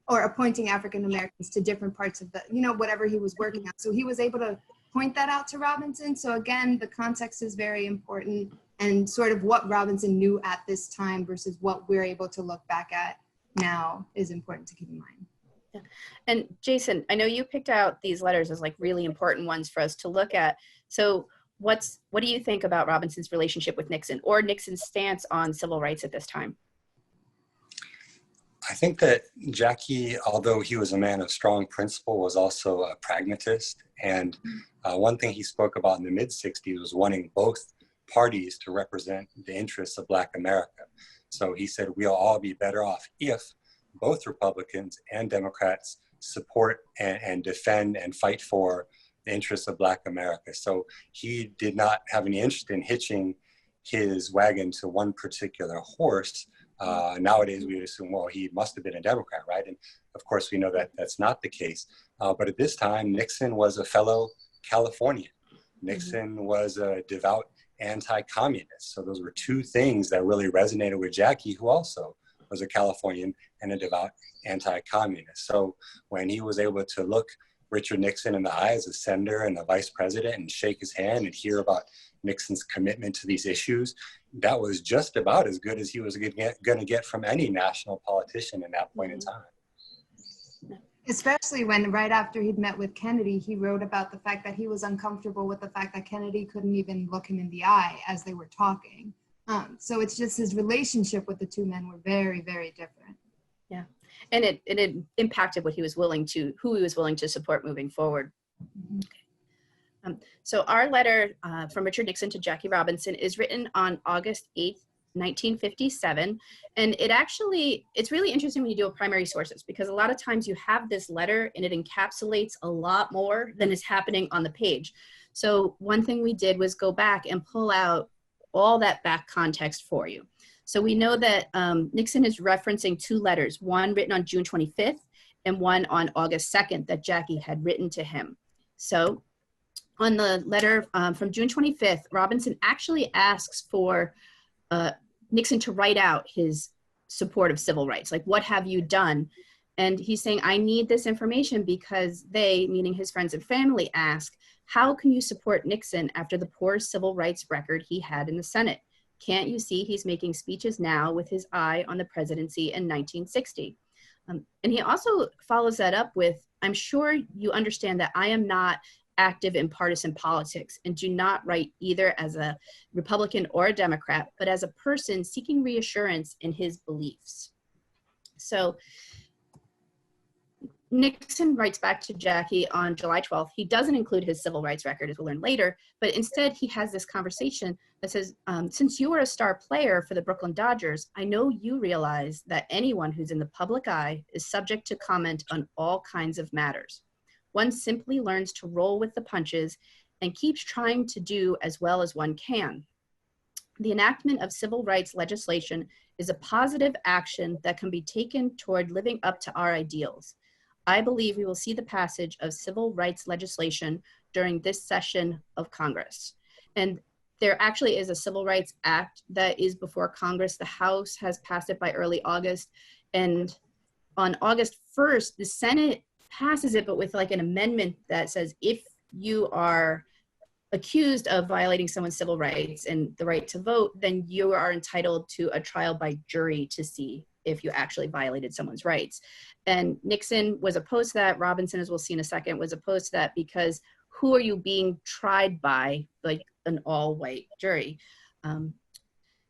C: or appointing African Americans to different parts of the, whatever he was working on. So he was able to point that out to Robinson. So again, the context is very important, and sort of what Robinson knew at this time versus what we're able to look back at now is important to keep in mind.
A: Yeah. And Jason, I know you picked out these letters as like really important ones for us to look at. So what do you think about Robinson's relationship with Nixon, or Nixon's stance on civil rights at this time?
B: I think that Jackie, although he was a man of strong principle, was also a pragmatist. And one thing he spoke about in the mid-60s was wanting both parties to represent the interests of Black America. So he said, we'll all be better off if both Republicans and Democrats support and defend and fight for the interests of Black America. So he did not have any interest in hitching his wagon to one particular horse. Nowadays, we would assume, well, he must have been a Democrat, right? And of course, we know that that's not the case. But at this time, Nixon was a fellow Californian. Nixon was a devout anti-communist. So those were two things that really resonated with Jackie, who also was a Californian and a devout anti-communist. So when he was able to look Richard Nixon in the eye as a senator and a vice president and shake his hand and hear about Nixon's commitment to these issues, that was just about as good as he was going to get from any national politician in that point in time.
C: Especially when right after he'd met with Kennedy, he wrote about the fact that he was uncomfortable with the fact that Kennedy couldn't even look him in the eye as they were talking. So it's just his relationship with the two men were very, very different.
A: Yeah, and it impacted who he was willing to support moving forward. So our letter from Richard Nixon to Jackie Robinson is written on August 8th, 1957. And it's really interesting when you do a primary sources, because a lot of times you have this letter and it encapsulates a lot more than is happening on the page. So one thing we did was go back and pull out all that back context for you. So we know that Nixon is referencing two letters, one written on June 25th and one on August 2nd that Jackie had written to him. So on the letter from June 25th, Robinson actually asks for Nixon to write out his support of civil rights. Like, what have you done? And he's saying, I need this information because they, meaning his friends and family, ask, how can you support Nixon after the poor civil rights record he had in the Senate? Can't you see he's making speeches now with his eye on the presidency in 1960? And he also follows that up with, I'm sure you understand that I am not active in partisan politics and do not write either as a Republican or a Democrat, but as a person seeking reassurance in his beliefs. So Nixon writes back to Jackie on July 12th. He doesn't include his civil rights record, as we'll learn later, but instead he has this conversation that says, since you were a star player for the Brooklyn Dodgers, I know you realize that anyone who's in the public eye is subject to comment on all kinds of matters. One simply learns to roll with the punches and keeps trying to do as well as one can. The enactment of civil rights legislation is a positive action that can be taken toward living up to our ideals. I believe we will see the passage of civil rights legislation during this session of Congress. And there actually is a Civil Rights Act that is before Congress. The House has passed it by early August. And on August 1st, the Senate passes it, but with like an amendment that says if you are accused of violating someone's civil rights and the right to vote, then you are entitled to a trial by jury to see if you actually violated someone's rights. And Nixon was opposed to that. Robinson, as we'll see in a second, was opposed to that because who are you being tried by, like an all-white jury?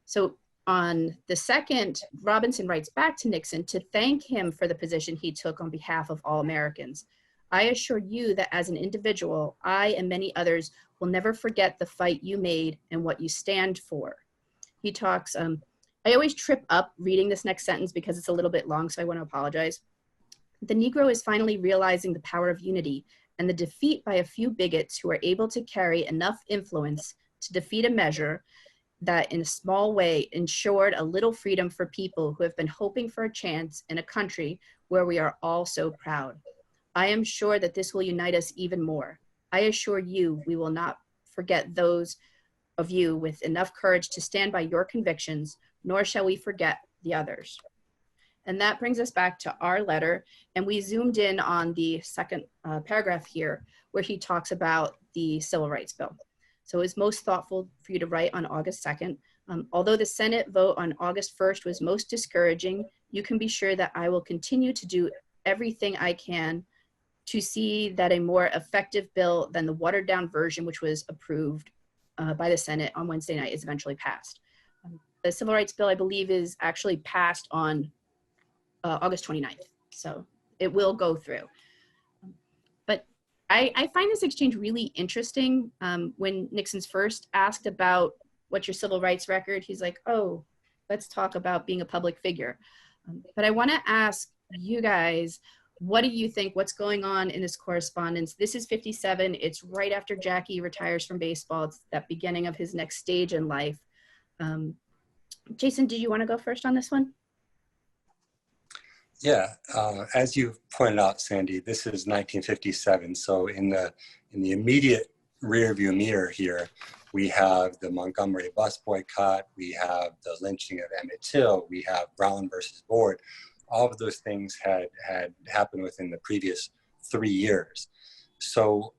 A: So on the 2nd, Robinson writes back to Nixon to thank him for the position he took on behalf of all Americans. I assure you that as an individual, I and many others will never forget the fight you made and what you stand for. He talks, I always trip up reading this next sentence because it's a little bit long, so I want to apologize. The Negro is finally realizing the power of unity and the defeat by a few bigots who are able to carry enough influence to defeat a measure that in a small way ensured a little freedom for people who have been hoping for a chance in a country where we are all so proud. I am sure that this will unite us even more. I assure you we will not forget those of you with enough courage to stand by your convictions, nor shall we forget the others. And that brings us back to our letter. And we zoomed in on the second paragraph here, where he talks about the Civil Rights Bill. So it was most thoughtful for you to write on August 2nd. Although the Senate vote on August 1st was most discouraging, you can be sure that I will continue to do everything I can to see that a more effective bill than the watered down version, which was approved by the Senate on Wednesday night, is eventually passed. The Civil Rights Bill, I believe, is actually passed on August 29th. So it will go through. But I find this exchange really interesting. When Nixon's first asked about what's your civil rights record, he's like, oh, let's talk about being a public figure. But I want to ask you guys, what do you think? What's going on in this correspondence? This is 57. It's right after Jackie retires from baseball. It's that beginning of his next stage in life. Jason, did you want to go first on this one?
B: Yeah, as you pointed out, Sandy, this is 1957. So in the immediate rearview mirror here, we have the Montgomery bus boycott, we have the lynching of Emmett Till, we have Brown versus Board. All of those things had happened within the previous 3 years. So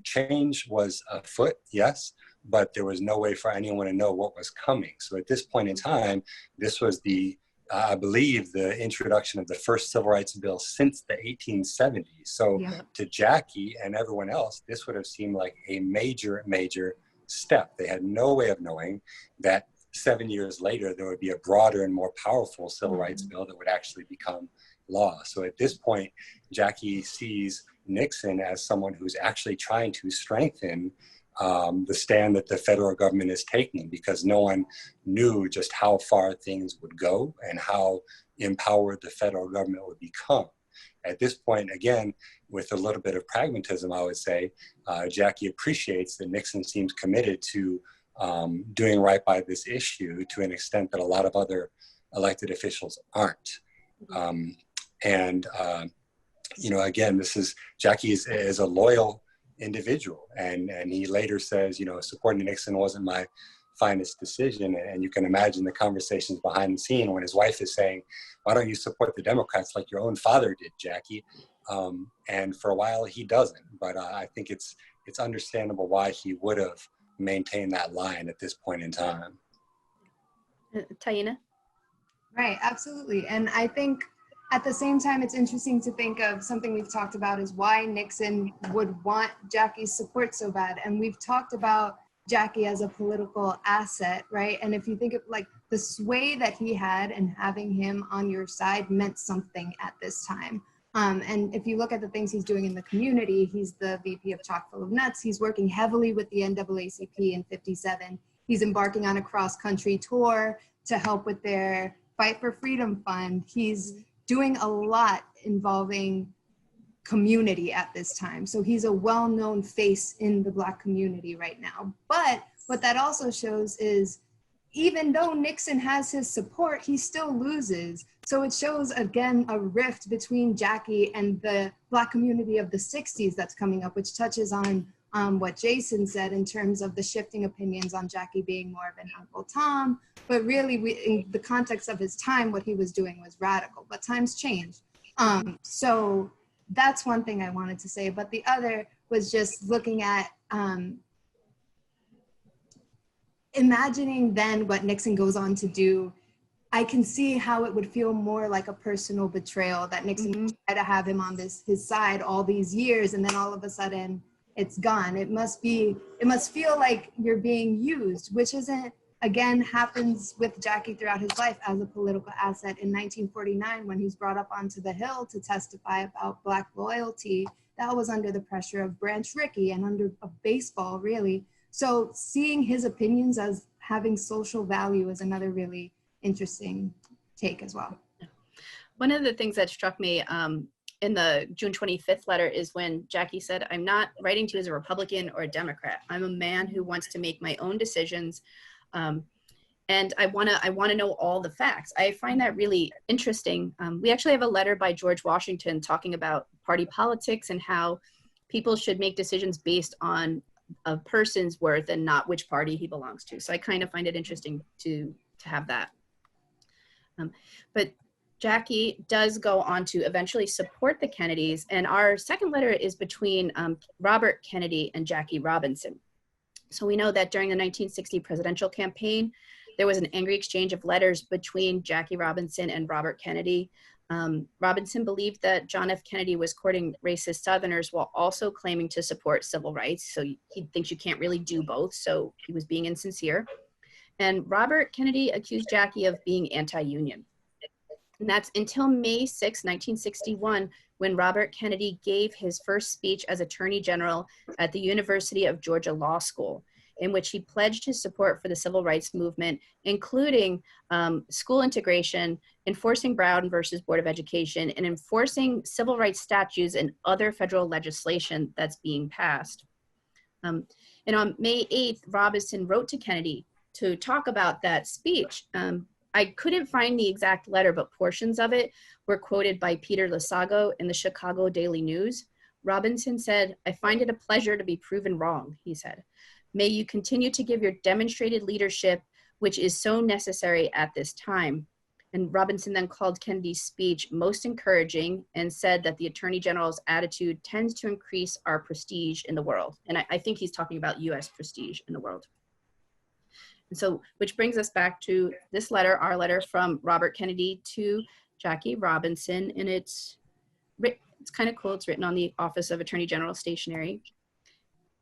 B: change was afoot, yes, but there was no way for anyone to know what was coming. So at this point in time, this was I believe, the introduction of the first civil rights bill since the 1870s. So to Jackie and everyone else, this would have seemed like a major, major step. They had no way of knowing that 7 years later, there would be a broader and more powerful civil rights bill that would actually become law. So at this point, Jackie sees Nixon as someone who's actually trying to strengthen the stand that the federal government is taking, because no one knew just how far things would go and how empowered the federal government would become. At this point, again, with a little bit of pragmatism, I would say, Jackie appreciates that Nixon seems committed to doing right by this issue to an extent that a lot of other elected officials aren't. You know, again, Jackie is a loyal individual, and he later says, you know, supporting Nixon wasn't my finest decision. And you can imagine the conversations behind the scene when his wife is saying, why don't you support the Democrats like your own father did, Jackie? And for a while he doesn't, but I think it's understandable why he would have maintained that line at this point in time.
A: Taína?
C: Right, absolutely. And I think at the same time, it's interesting to think of something we've talked about is why Nixon would want Jackie's support so bad. And we've talked about Jackie as a political asset, right? And if you think of like the sway that he had and having him on your side meant something at this time. And if you look at the things he's doing in the community, he's the VP of Chock full of Nuts. He's working heavily with the NAACP in 57. He's embarking on a cross-country tour to help with their Fight for Freedom Fund. He's doing a lot involving community at this time. So he's a well-known face in the Black community right now. But what that also shows is even though Nixon has his support, he still loses. So it shows, again, a rift between Jackie and the Black community of the 60s that's coming up, which touches on what Jason said in terms of the shifting opinions on Jackie being more of an Uncle Tom, but really in the context of his time, what he was doing was radical, but times changed. So that's one thing I wanted to say, but the other was just looking at imagining then what Nixon goes on to do. I can see how it would feel more like a personal betrayal that Nixon tried to have him on his side all these years, and then all of a sudden it's gone. It must feel like you're being used, which again happens with Jackie throughout his life as a political asset. In 1949, when he's brought up onto the Hill to testify about Black loyalty, that was under the pressure of Branch Rickey and under baseball, really. So seeing his opinions as having social value is another really interesting take as well.
A: One of the things that struck me in the June 25th letter is when Jackie said, "I'm not writing to you as a Republican or a Democrat. I'm a man who wants to make my own decisions. And I want to know all the facts." I find that really interesting. We actually have a letter by George Washington talking about party politics and how people should make decisions based on a person's worth and not which party he belongs to. So I kind of find it interesting to have that. But Jackie does go on to eventually support the Kennedys. And our second letter is between Robert Kennedy and Jackie Robinson. So we know that during the 1960 presidential campaign, there was an angry exchange of letters between Jackie Robinson and Robert Kennedy. Robinson believed that John F. Kennedy was courting racist Southerners while also claiming to support civil rights. So he thinks you can't really do both. So he was being insincere. And Robert Kennedy accused Jackie of being anti-union. And that's until May 6, 1961, when Robert Kennedy gave his first speech as Attorney General at the University of Georgia Law School, in which he pledged his support for the civil rights movement, including school integration, enforcing Brown versus Board of Education, and enforcing civil rights statutes and other federal legislation that's being passed. And on May 8th, Robinson wrote to Kennedy to talk about that speech. I couldn't find the exact letter, but portions of it were quoted by Peter Lasago in the Chicago Daily News. Robinson said, "I find it a pleasure to be proven wrong," he said. "May you continue to give your demonstrated leadership, which is so necessary at this time." And Robinson then called Kennedy's speech most encouraging and said that the Attorney General's attitude tends to increase our prestige in the world. And I think he's talking about US prestige in the world. And so, which brings us back to this letter, our letter from Robert Kennedy to Jackie Robinson. And it's kind of cool. It's written on the Office of Attorney General stationery.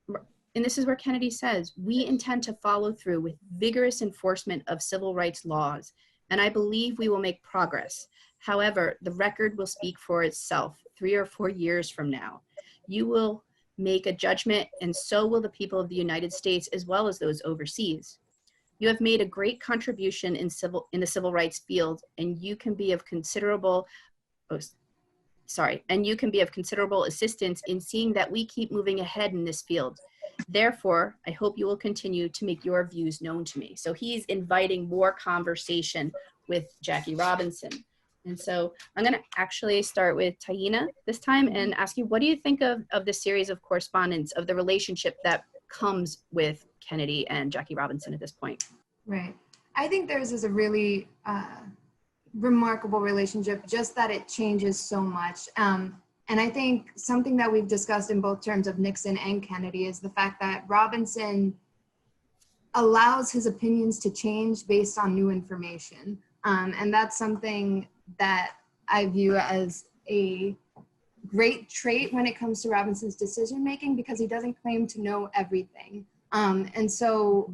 A: And this is where Kennedy says, "We intend to follow through with vigorous enforcement of civil rights laws, and I believe we will make progress. However, the record will speak for itself 3 or 4 years from now. You will make a judgment, and so will the people of the United States as well as those overseas. You have made a great contribution in the civil rights field, and you can be of considerable assistance in seeing that we keep moving ahead in this field. Therefore, I hope you will continue to make your views known to me." So he's inviting more conversation with Jackie Robinson. And so I'm going to actually start with Taína this time and ask you, what do you think of this series of correspondence, of the relationship that comes with Kennedy and Jackie Robinson at this point?
C: Right. I think theirs is a really remarkable relationship, just that it changes so much. And I think something that we've discussed in both terms of Nixon and Kennedy is the fact that Robinson allows his opinions to change based on new information. And that's something that I view as a great trait when it comes to Robinson's decision-making, because he doesn't claim to know everything. And so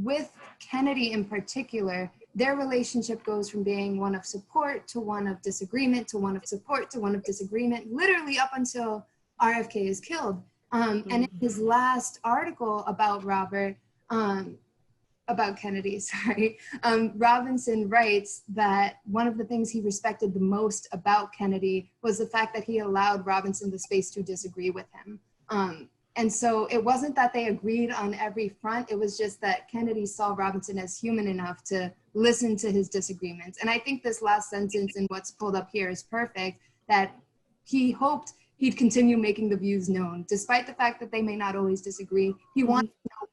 C: with Kennedy in particular, their relationship goes from being one of support to one of disagreement to one of support to one of disagreement, literally up until RFK is killed. And in his last article about Kennedy, Robinson writes that one of the things he respected the most about Kennedy was the fact that he allowed Robinson the space to disagree with him. And so it wasn't that they agreed on every front, it was just that Kennedy saw Robinson as human enough to listen to his disagreements. And I think this last sentence in what's pulled up here is perfect, that he hoped he'd continue making the views known, despite the fact that they may not always disagree. He wanted to know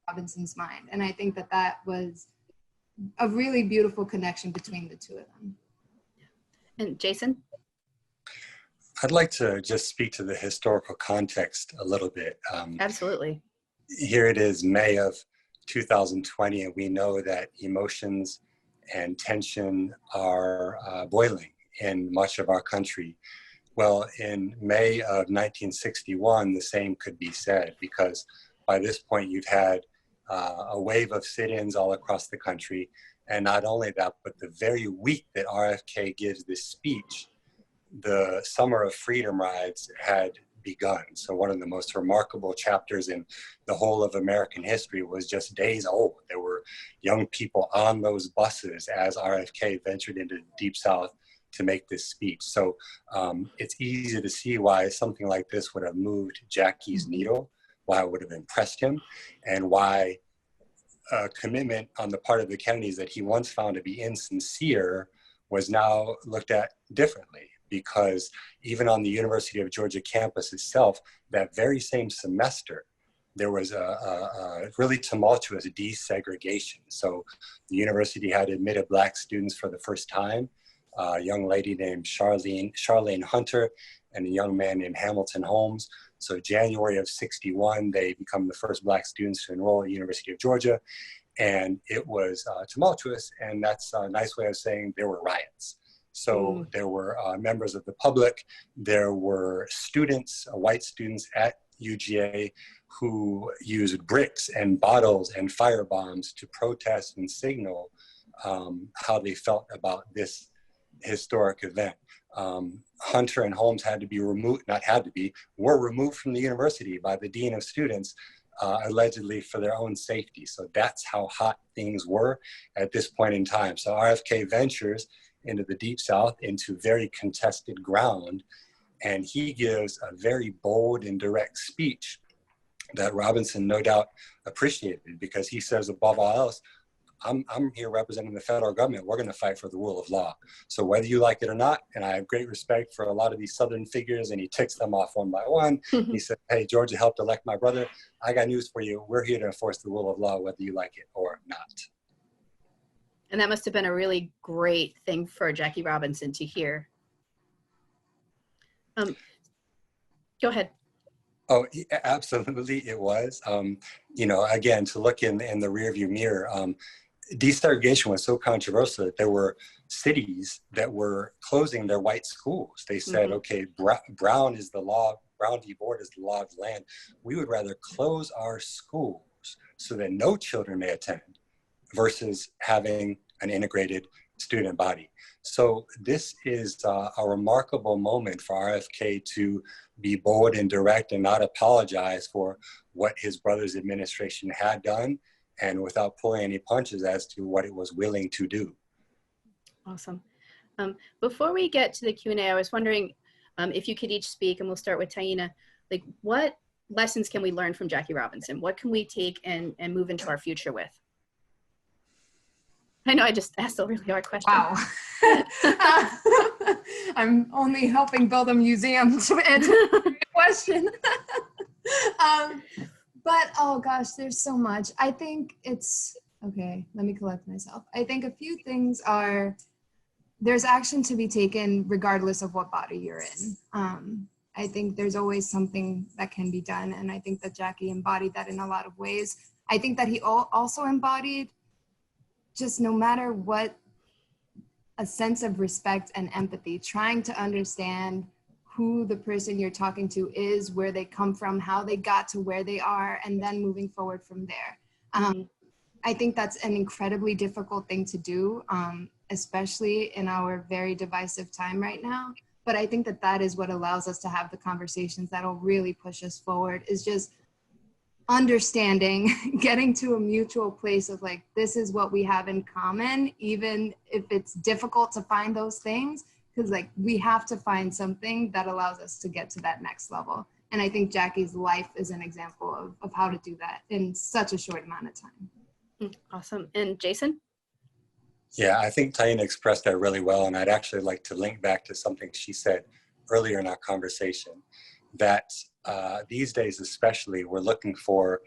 C: Robinson's mind. And I think that that was a really beautiful connection between the two of them.
A: And Jason?
B: I'd like to just speak to the historical context a little bit.
A: Absolutely.
B: Here it is, May of 2020, and we know that emotions and tension are boiling in much of our country. Well, in May of 1961, the same could be said, because by this point you've had a wave of sit-ins all across the country. And not only that, but the very week that RFK gives this speech, the Summer of Freedom riots had begun. So one of the most remarkable chapters in the whole of American history was just days old. There were young people on those buses as RFK ventured into the Deep South to make this speech. So it's easy to see why something like this would have moved Jackie's needle, why it would have impressed him, and why a commitment on the part of the Kennedys that he once found to be insincere was now looked at differently. Because even on the University of Georgia campus itself, that very same semester, there was a really tumultuous desegregation. So the university had admitted Black students for the first time, a young lady named Charlene Hunter and a young man named Hamilton Holmes. So January of '61, they become the first Black students to enroll at the University of Georgia. And it was tumultuous, and that's a nice way of saying there were riots. So there were members of the public, there were students, white students at UGA who used bricks and bottles and fire bombs to protest and signal how they felt about this historic event. Hunter and Holmes had to be removed, were removed from the university by the dean of students, allegedly for their own safety. So that's how hot things were at this point in time. So RFK ventures into the Deep South, into very contested ground, and he gives a very bold and direct speech that Robinson no doubt appreciated, because he says, above all else, I'm here representing the federal government. We're going to fight for the rule of law. So whether you like it or not, and I have great respect for a lot of these Southern figures, and he ticks them off one by one. He said, hey, Georgia helped elect my brother. I got news for you. We're here to enforce the rule of law, whether you like it or not.
A: And that must have been a really great thing for Jackie Robinson to hear. Go ahead.
B: Oh, absolutely, it was. You know, again, to look in the rearview mirror, desegregation was so controversial that there were cities that were closing their white schools. They said, okay, Brown is the law, Brown v. Board is the law of the land. We would rather close our schools so that no children may attend, versus having an integrated student body. So this is a remarkable moment for RFK to be bold and direct and not apologize for what his brother's administration had done, and without pulling any punches as to what it was willing to do.
A: Awesome. Before we get to the Q&A, I was wondering if you could each speak, and we'll start with Taína. Like, what lessons can we learn from Jackie Robinson? What can we take and move into our future with? I know I just asked a really hard question.
C: Wow. I'm only helping build a museum to answer your question. But, oh gosh, there's so much. I think it's, okay, let me collect myself. I think a few things are, there's action to be taken regardless of what body you're in. I think there's always something that can be done. And I think that Jackie embodied that in a lot of ways. I think that he also embodied just, no matter what, a sense of respect and empathy, trying to understand who the person you're talking to is, where they come from, how they got to where they are, and then moving forward from there. I think that's an incredibly difficult thing to do, especially in our very divisive time right now. But I think that that is what allows us to have the conversations that'll really push us forward, is just understanding, getting to a mutual place of like, this is what we have in common, even if it's difficult to find those things, because like we have to find something that allows us to get to that next level. And I think Jackie's life is an example of how to do that in such a short amount of time.
A: Awesome. And Jason?
B: Yeah, I think Taína expressed that really well, and I'd actually like to link back to something she said earlier in our conversation, that these days especially, we're looking for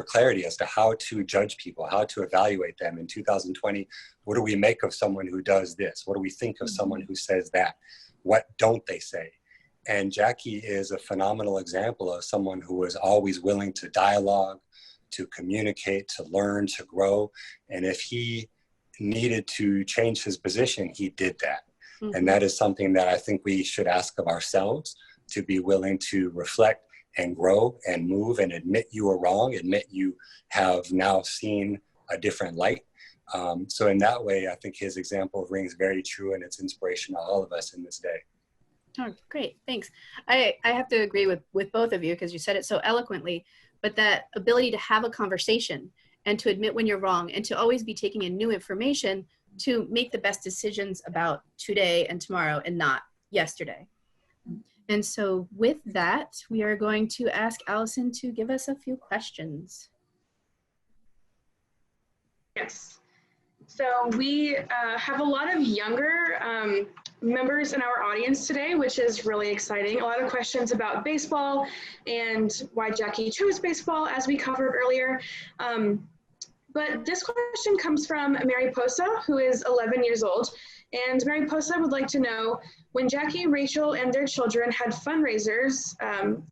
B: clarity as to how to judge people, how to evaluate them. In 2020, what do we make of someone who does this? What do we think of someone who says that? What don't they say? And Jackie is a phenomenal example of someone who was always willing to dialogue, to communicate, to learn, to grow. And if he needed to change his position, he did that. Mm-hmm. And that is something that I think we should ask of ourselves, to be willing to reflect and grow and move and admit you are wrong, admit you have now seen a different light. So in that way, I think his example rings very true, and it's inspiration to all of us in this day.
A: Oh, great. Thanks. I have to agree with both of you, because you said it so eloquently, but that ability to have a conversation and to admit when you're wrong and to always be taking in new information to make the best decisions about today and tomorrow and not yesterday. And so with that, we are going to ask Allison to give us a few questions.
E: Yes. So we have a lot of younger members in our audience today, which is really exciting. A lot of questions about baseball and why Jackie chose baseball, as we covered earlier. But this question comes from Mary Posa, who is 11 years old. And Mary Posa would like to know, when Jackie, Rachel, and their children had fundraisers,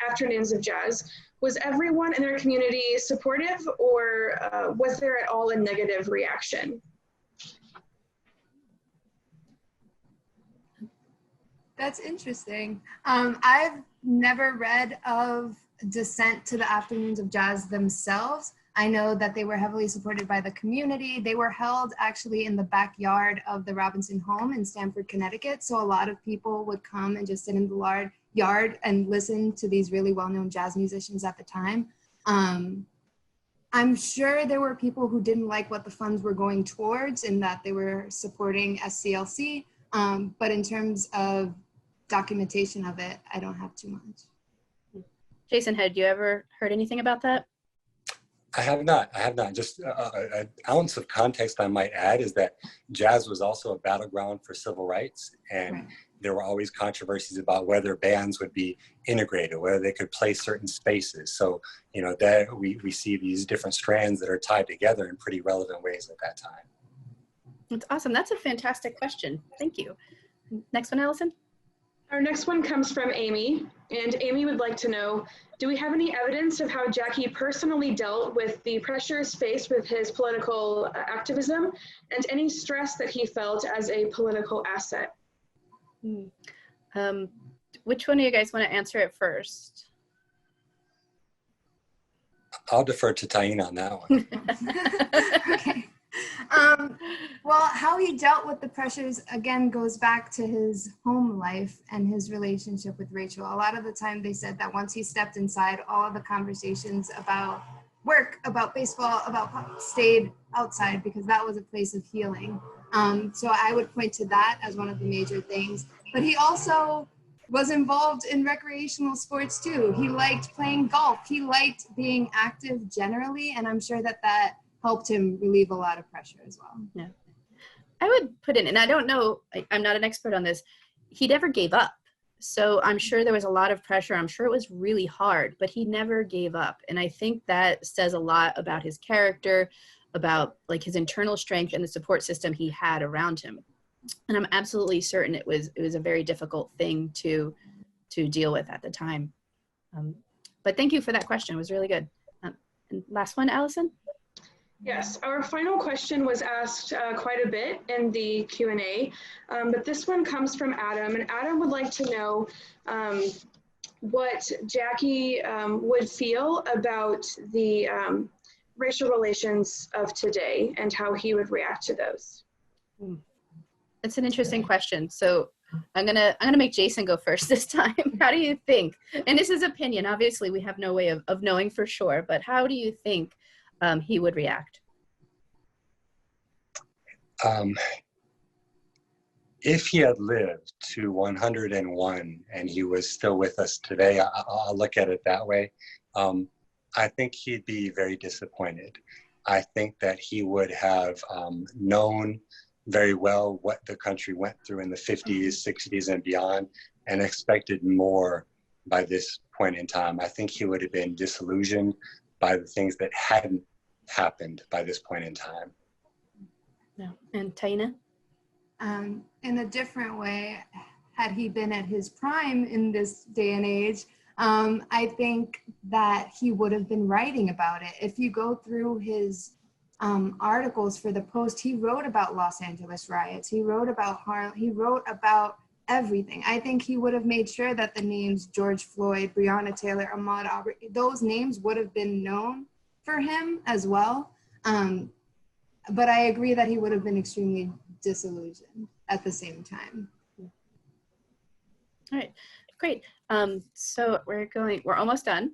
E: Afternoons of Jazz, was everyone in their community supportive, or was there at all a negative reaction?
C: That's interesting. I've never read of dissent to the Afternoons of Jazz themselves. I know that they were heavily supported by the community. They were held actually in the backyard of the Robinson home in Stamford, Connecticut. So a lot of people would come and just sit in the yard and listen to these really well-known jazz musicians at the time. I'm sure there were people who didn't like what the funds were going towards, and that they were supporting SCLC. But in terms of documentation of it, I don't have too much.
A: Jason, had you ever heard anything about that?
B: I have not. Just an ounce of context I might add is that jazz was also a battleground for civil rights, and right. There were always controversies about whether bands would be integrated, whether they could play certain spaces. So, you know, that we see these different strands that are tied together in pretty relevant ways at that time.
A: That's awesome. That's a fantastic question. Thank you. Next one, Allison.
E: Our next one comes from Amy, and Amy would like to know, do we have any evidence of how Jackie personally dealt with the pressures faced with his political activism and any stress that he felt as a political asset?
A: Which one of you guys want to answer it first?
B: I'll defer to Taína on that one.
C: Okay. Well, how he dealt with the pressures, again, goes back to his home life and his relationship with Rachel. A lot of the time they said that once he stepped inside, all of the conversations about work, about baseball, about pop stayed outside, because that was a place of healing. So I would point to that as one of the major things. But he also was involved in recreational sports too. He liked playing golf. He liked being active generally, and I'm sure that that helped him relieve a lot of pressure as well.
A: Yeah, I would put in, and I don't know, I'm not an expert on this, he never gave up. So I'm sure there was a lot of pressure. I'm sure it was really hard, but he never gave up. And I think that says a lot about his character, about like his internal strength and the support system he had around him. And I'm absolutely certain it was a very difficult thing to deal with at the time. But thank you for that question. It was really good. And last one, Allison?
E: Yes, our final question was asked quite a bit in the Q&A, but this one comes from Adam, and Adam would like to know what Jackie would feel about the racial relations of today and how he would react to those.
A: That's an interesting question. So I'm gonna make Jason go first this time. How do you think? And this is opinion. Obviously, we have no way of knowing for sure, but how do you think he would react?
B: If he had lived to 101 and he was still with us today, I'll look at it that way. I think he'd be very disappointed. I think that he would have known very well what the country went through in the 50s, 60s, and beyond, and expected more by this point in time. I think he would have been disillusioned by the things that hadn't happened by this point in time.
A: Yeah. And Taína?
C: In a different way, had he been at his prime in this day and age, I think that he would have been writing about it. If you go through his articles for the Post, he wrote about Los Angeles riots. He wrote about Harlem. He wrote about everything. I think he would have made sure that the names George Floyd, Breonna Taylor, Ahmaud Arbery, those names would have been known for him as well. But I agree that he would have been extremely disillusioned at the same time.
A: All right, great. So we're almost done.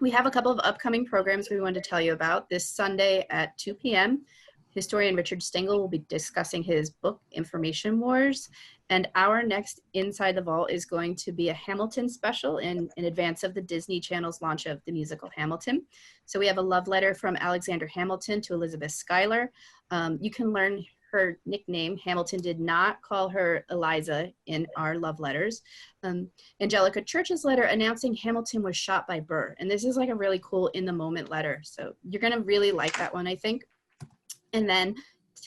A: We have a couple of upcoming programs we wanted to tell you about. This Sunday at 2 p.m., historian Richard Stengel will be discussing his book, Information Wars. And our next Inside the Vault is going to be a Hamilton special in advance of the Disney Channel's launch of the musical Hamilton. So we have a love letter from Alexander Hamilton to Elizabeth Schuyler. You can learn her nickname. Hamilton did not call her Eliza in our love letters. Angelica Church's letter announcing Hamilton was shot by Burr. And this is like a really cool in the moment letter. So you're gonna really like that one, I think. And then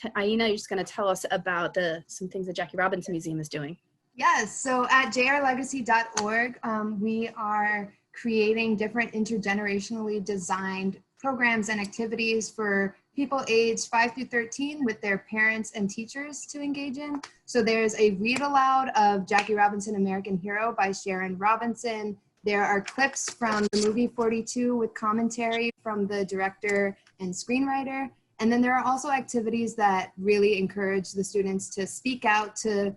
A: Taína, you're just gonna tell us about some things the Jackie Robinson Museum is doing.
C: Yes, so at jrlegacy.org, we are creating different intergenerationally designed programs and activities for people aged 5 through 13 with their parents and teachers to engage in. So there's a read aloud of Jackie Robinson, American Hero by Sharon Robinson. There are clips from the movie 42 with commentary from the director and screenwriter. And then there are also activities that really encourage the students to speak out, to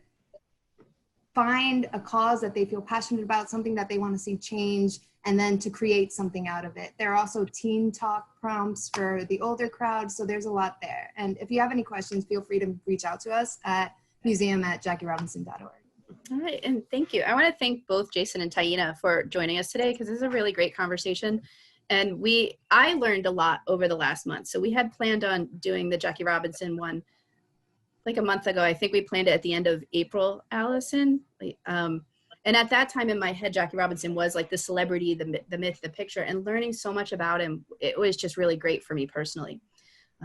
C: find a cause that they feel passionate about, something that they want to see change, and then to create something out of it. There are also teen talk prompts for the older crowd, so there's a lot there. And if you have any questions, feel free to reach out to us at museum@JackieRobinson.org.
A: All right, and thank you. I want to thank both Jason and Taína for joining us today, because this is a really great conversation. And I learned a lot over the last month. So we had planned on doing the Jackie Robinson one like a month ago. I think we planned it at the end of April, Allison. And at that time in my head, Jackie Robinson was like the celebrity, the myth, the picture, and learning so much about him, it was just really great for me personally.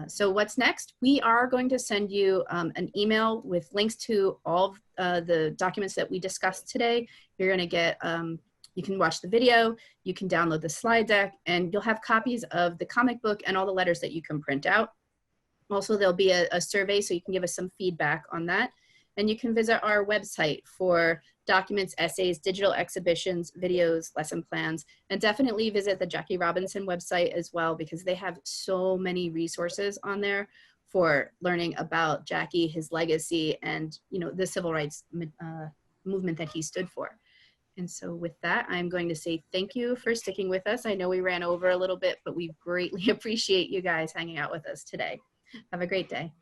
A: So what's next? We are going to send you an email with links to all the documents that we discussed today. You're gonna get, you can watch the video, you can download the slide deck, and you'll have copies of the comic book and all the letters that you can print out. Also, there'll be a survey, so you can give us some feedback on that. And you can visit our website for documents, essays, digital exhibitions, videos, lesson plans, and definitely visit the Jackie Robinson website as well, because they have so many resources on there for learning about Jackie, his legacy, and the civil rights movement that he stood for. And so with that, I'm going to say thank you for sticking with us. I know we ran over a little bit, but we greatly appreciate you guys hanging out with us today. Have a great day.